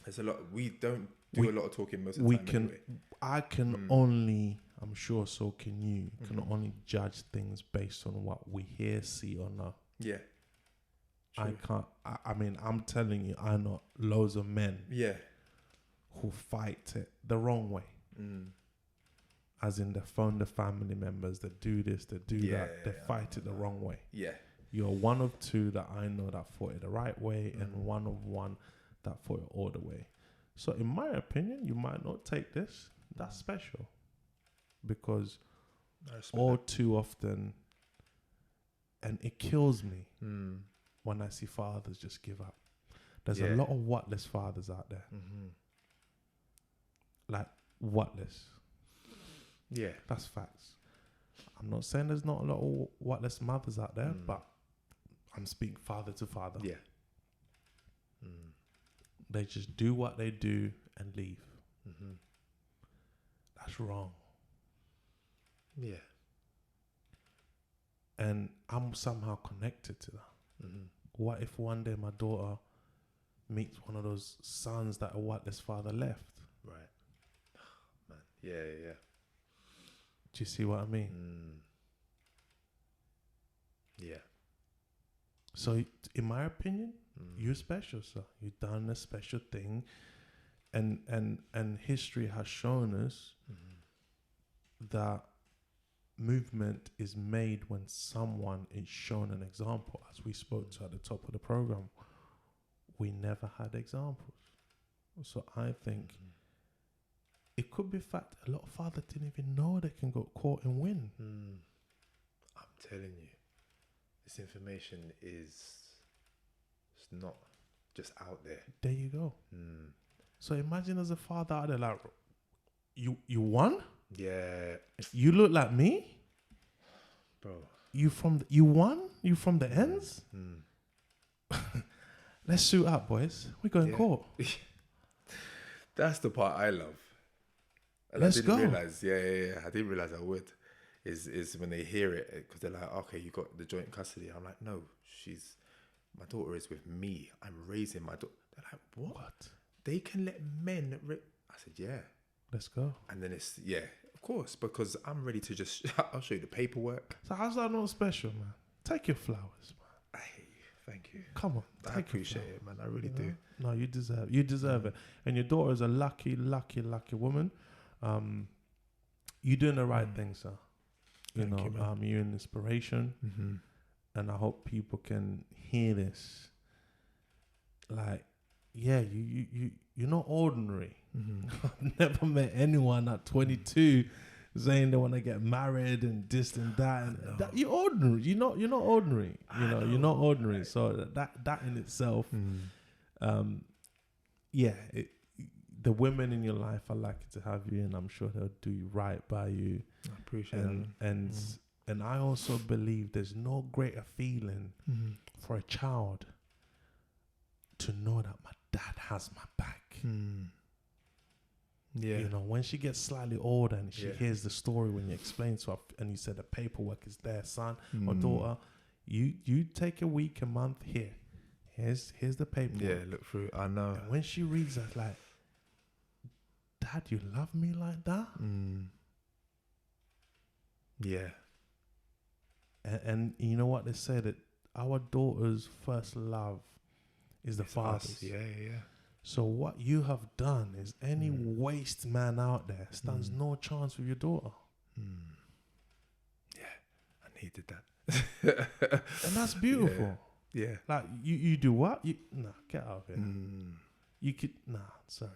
[SPEAKER 2] There's a lot. We don't do a lot of talking most of the time.
[SPEAKER 1] I can only, I'm sure so can you, can only judge things based on what we hear, see or know.
[SPEAKER 2] Yeah.
[SPEAKER 1] I
[SPEAKER 2] True.
[SPEAKER 1] can't. I mean, I'm telling you, I know loads of men
[SPEAKER 2] Yeah.
[SPEAKER 1] who fight it the wrong way. As in, they phone the family members, they do this, they do that, they fight it the wrong way.
[SPEAKER 2] Yeah.
[SPEAKER 1] You're one of two that I know that fought it the right way, and one of one that fought it all the way. So, in my opinion, you might not take this. That's special, because all too often, and it kills me when I see fathers just give up. There's a lot of whatless fathers out there, like whatless.
[SPEAKER 2] Yeah.
[SPEAKER 1] That's facts. I'm not saying there's not a lot of whatless mothers out there, but I'm speaking father to father.
[SPEAKER 2] Yeah.
[SPEAKER 1] They just do what they do and leave. That's wrong.
[SPEAKER 2] Yeah.
[SPEAKER 1] And I'm somehow connected to that. What if one day my daughter meets one of those sons that a whatless father left?
[SPEAKER 2] Right. Man. Yeah.
[SPEAKER 1] Do you see what I mean?
[SPEAKER 2] Yeah.
[SPEAKER 1] So, in my opinion, you're special, sir. You've done a special thing, and history has shown us that movement is made when someone is shown an example. As we spoke to at the top of the program, we never had examples. So I think it could be fact a lot of fathers didn't even know they can go court and win.
[SPEAKER 2] I'm telling you, this information is not just out there.
[SPEAKER 1] There you go. So imagine as a father out there, like, you won?
[SPEAKER 2] Yeah.
[SPEAKER 1] You look like me?
[SPEAKER 2] Bro.
[SPEAKER 1] You won? You from the ends? Let's suit up, boys. We're going court.
[SPEAKER 2] That's the part I love. And
[SPEAKER 1] Let's
[SPEAKER 2] I didn't
[SPEAKER 1] go.
[SPEAKER 2] realize, I didn't realize I would. Is when they hear it, because they're like, okay, you got the joint custody. I'm like, no, my daughter is with me. I'm raising my daughter. They're like, what? They can let men I said, yeah.
[SPEAKER 1] Let's go.
[SPEAKER 2] And then it's, of course, because I'm ready to just, I'll show you the paperwork.
[SPEAKER 1] So how's that not special, man? Take your flowers, man.
[SPEAKER 2] Hey, thank you.
[SPEAKER 1] Come on.
[SPEAKER 2] I appreciate it, man. I really do.
[SPEAKER 1] No, you deserve it. And your daughter is a lucky woman. You're doing the right thing, sir. You're an inspiration. And I hope people can hear this. Like, you're not ordinary. I've never met anyone at 22 saying they want to get married and this and that. And that you're ordinary. You're not ordinary. You're not ordinary. So that in itself, the women in your life are lucky to have you, and I'm sure they'll do right by you.
[SPEAKER 2] I appreciate it.
[SPEAKER 1] And I also believe there's no greater feeling for a child to know that my dad has my back.
[SPEAKER 2] Yeah.
[SPEAKER 1] When she gets slightly older and she hears the story when you explain to her and you said the paperwork is there, son or daughter, you take a week, a month, here's the paperwork.
[SPEAKER 2] Yeah, look through. I know.
[SPEAKER 1] And when she reads that, like, Dad, you love me like that?
[SPEAKER 2] Yeah.
[SPEAKER 1] And you know what they say, that our daughter's first love is the father's.
[SPEAKER 2] Yeah.
[SPEAKER 1] So what you have done is any waste man out there stands no chance with your daughter.
[SPEAKER 2] Yeah, I needed that.
[SPEAKER 1] And that's beautiful.
[SPEAKER 2] Yeah.
[SPEAKER 1] Like, you do what? Get out of here. You could, sorry.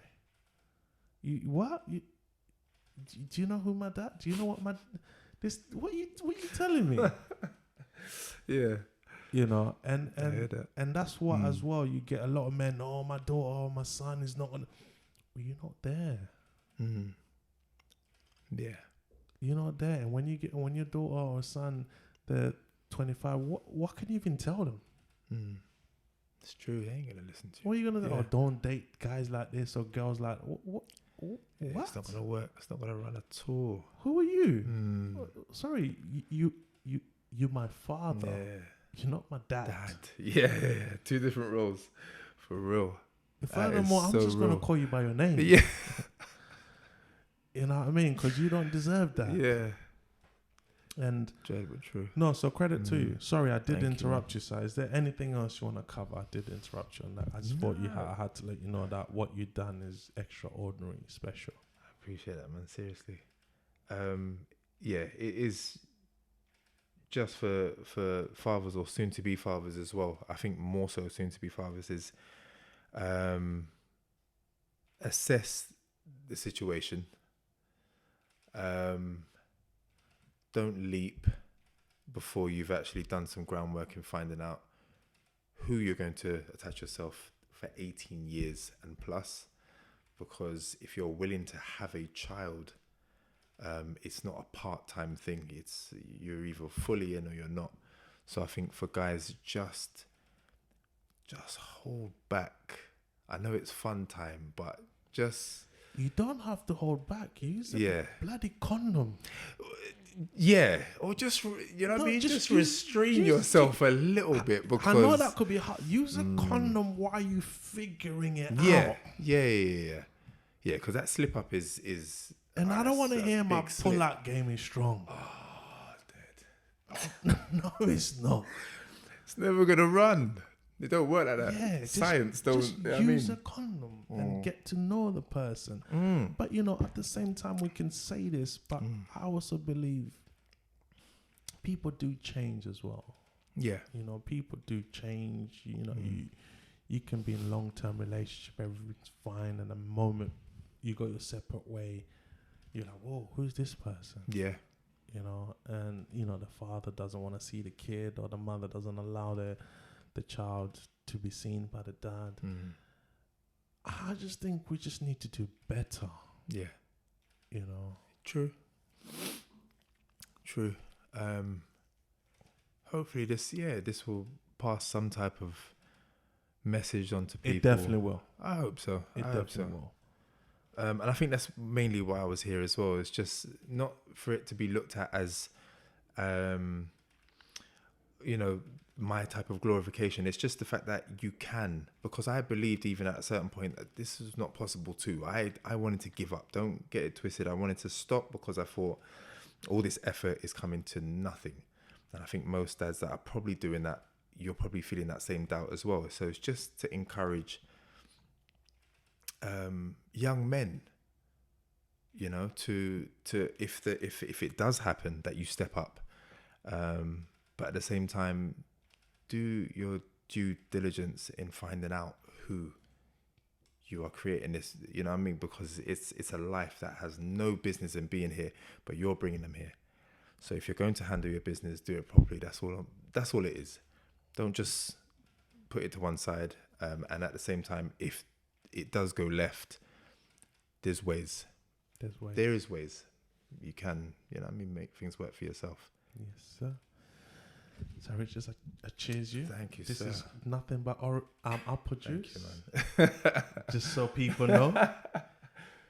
[SPEAKER 1] You what? Do you know who my dad? Do you know what what you telling me?
[SPEAKER 2] Yeah.
[SPEAKER 1] And
[SPEAKER 2] I hear that.
[SPEAKER 1] and that's what as well, you get a lot of men, oh, my daughter or my son is not gonna. Well, you're not there.
[SPEAKER 2] Yeah.
[SPEAKER 1] You're not there. And when your daughter or son, they're 25, what can you even tell them?
[SPEAKER 2] It's true. They ain't gonna listen to you.
[SPEAKER 1] What are you gonna do? Oh, don't date guys like this or girls like what?
[SPEAKER 2] It's not gonna work. It's not gonna run at all.
[SPEAKER 1] Who are you? Sorry, you my father.
[SPEAKER 2] Yeah.
[SPEAKER 1] You're not my dad.
[SPEAKER 2] Yeah. Two different roles, for real.
[SPEAKER 1] Furthermore, I'm just gonna call you by your name.
[SPEAKER 2] Yeah.
[SPEAKER 1] You know what I mean? Because you don't deserve that.
[SPEAKER 2] Yeah.
[SPEAKER 1] And
[SPEAKER 2] Dread but true.
[SPEAKER 1] no, so credit to you. Sorry, I did
[SPEAKER 2] Thank you,
[SPEAKER 1] interrupt you, sir. Is there anything else you want to cover? I did interrupt you on that. I just thought I had to let you know that what you've done is extraordinary, special.
[SPEAKER 2] I appreciate that, man. Seriously. Yeah, it is just for fathers or soon to be fathers as well. I think more so soon to be fathers is assess the situation. Don't leap before you've actually done some groundwork in finding out who you're going to attach yourself for 18 years and plus. Because if you're willing to have a child, it's not a part-time thing. It's you're either fully in or you're not. So I think for guys, just hold back. I know it's fun time, but just...
[SPEAKER 1] You don't have to hold back. Use a bloody condom.
[SPEAKER 2] Yeah, or just, you know what I mean? Just restrain yourself a little bit, because...
[SPEAKER 1] I know that could be hard. Use a condom while you figuring it out.
[SPEAKER 2] Yeah, because that slip-up is...
[SPEAKER 1] And I don't want to hear my pull-out game is strong.
[SPEAKER 2] Oh, dead.
[SPEAKER 1] No, it's not.
[SPEAKER 2] It's never going to run. It don't work like that.
[SPEAKER 1] Yeah,
[SPEAKER 2] Science don't...
[SPEAKER 1] Just use a condom and get to know the person. But, at the same time, we can say this, but I also believe people do change as well.
[SPEAKER 2] Yeah.
[SPEAKER 1] People do change. You can be in a long-term relationship, everything's fine, and the moment you go your separate way, you're like, whoa, who's this person?
[SPEAKER 2] Yeah.
[SPEAKER 1] And, the father doesn't want to see the kid, or the mother doesn't allow the child to be seen by the dad. I just think we just need to do better.
[SPEAKER 2] Yeah.
[SPEAKER 1] True.
[SPEAKER 2] Hopefully this will pass some type of message on to people.
[SPEAKER 1] It definitely will.
[SPEAKER 2] I hope so.
[SPEAKER 1] It definitely will.
[SPEAKER 2] And I think that's mainly why I was here as well. It's just not for it to be looked at as, my type of glorification. It's just the fact that you can, because I believed even at a certain point that this is not possible too. I wanted to give up. Don't get it twisted. I wanted to stop because I thought all this effort is coming to nothing. And I think most dads that are probably doing that, you're probably feeling that same doubt as well. So it's just to encourage young men, to if it does happen, that you step up. But at the same time, do your due diligence in finding out who you are creating this, because it's a life that has no business in being here, but you're bringing them here. So if you're going to handle your business, do it properly. That's all it is. Don't just put it to one side. And at the same time, if it does go left, there's ways. There is ways. You can, make things work for yourself.
[SPEAKER 1] Yes, sir. So, Richard, I cheers you.
[SPEAKER 2] Thank you,
[SPEAKER 1] this
[SPEAKER 2] sir.
[SPEAKER 1] This is nothing but apple juice.
[SPEAKER 2] Thank you, man.
[SPEAKER 1] Just so people know.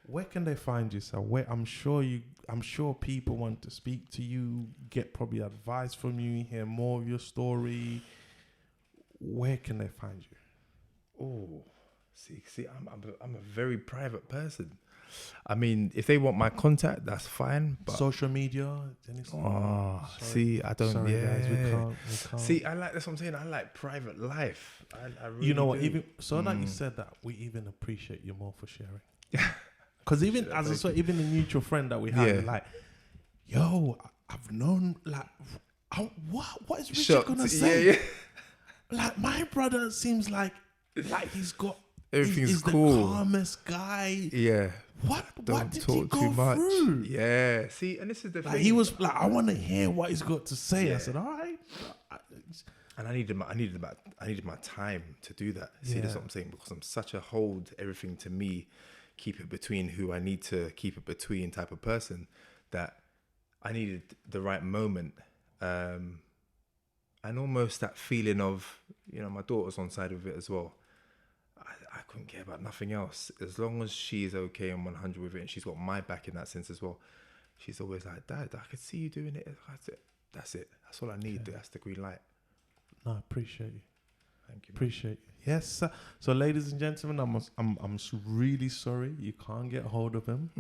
[SPEAKER 1] Where can they find you, sir? I'm sure people want to speak to you, get probably advice from you, hear more of your story. Where can they find you?
[SPEAKER 2] Oh, see, I'm a very private person. I mean, if they want my contact, that's fine. But
[SPEAKER 1] social media, anything?
[SPEAKER 2] See, I don't.
[SPEAKER 1] Sorry, guys, we can't.
[SPEAKER 2] See, that's what I'm saying. I like private life. I really
[SPEAKER 1] you know what?
[SPEAKER 2] do.
[SPEAKER 1] Even so, that you said that, we even appreciate you more for sharing. Because even as I saw, even a mutual friend that we had, like, yo, I've known, like, what is Richard
[SPEAKER 2] Shocked.
[SPEAKER 1] gonna say?
[SPEAKER 2] Yeah.
[SPEAKER 1] Like, my brother seems like he's got.
[SPEAKER 2] Everything's
[SPEAKER 1] he's
[SPEAKER 2] cool.
[SPEAKER 1] The calmest guy.
[SPEAKER 2] Yeah.
[SPEAKER 1] What
[SPEAKER 2] Don't
[SPEAKER 1] did
[SPEAKER 2] talk
[SPEAKER 1] he go
[SPEAKER 2] too much.
[SPEAKER 1] through?
[SPEAKER 2] Yeah. See, and this is the
[SPEAKER 1] Like,
[SPEAKER 2] thing.
[SPEAKER 1] he was like, I want to hear what he's got to say.
[SPEAKER 2] Yeah.
[SPEAKER 1] I said, all right.
[SPEAKER 2] And I needed my time to do that. See, that's what I'm saying, because I'm such a hold everything to me, keep it between who I need to keep it between type of person, that I needed the right moment. And almost that feeling of, my daughter's on side of it as well. I couldn't care about nothing else. As long as she's okay and 100 with it, and she's got my back in that sense as well. She's always like, Dad, I could see you doing it. That's it. That's all I need. Okay. That's the green light.
[SPEAKER 1] No, I appreciate you.
[SPEAKER 2] Thank you.
[SPEAKER 1] Appreciate you. Yes, sir. So, ladies and gentlemen, I'm really sorry you can't get hold of him.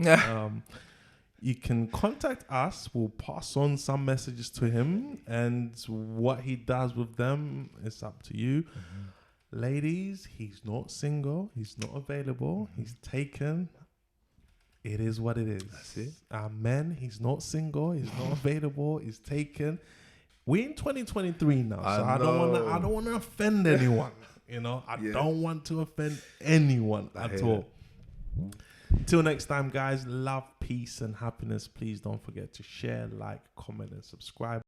[SPEAKER 1] You can contact us. We'll pass on some messages to him, and what he does with them is up to you. Ladies, he's not single. He's not available. He's taken. It is what it is.
[SPEAKER 2] That's it.
[SPEAKER 1] Men, he's not single. He's not available. He's taken. We're in 2023 now, so I don't want to offend anyone. You know, I don't want to offend anyone at all. Till next time, guys. Love, peace, and happiness. Please don't forget to share, like, comment, and subscribe.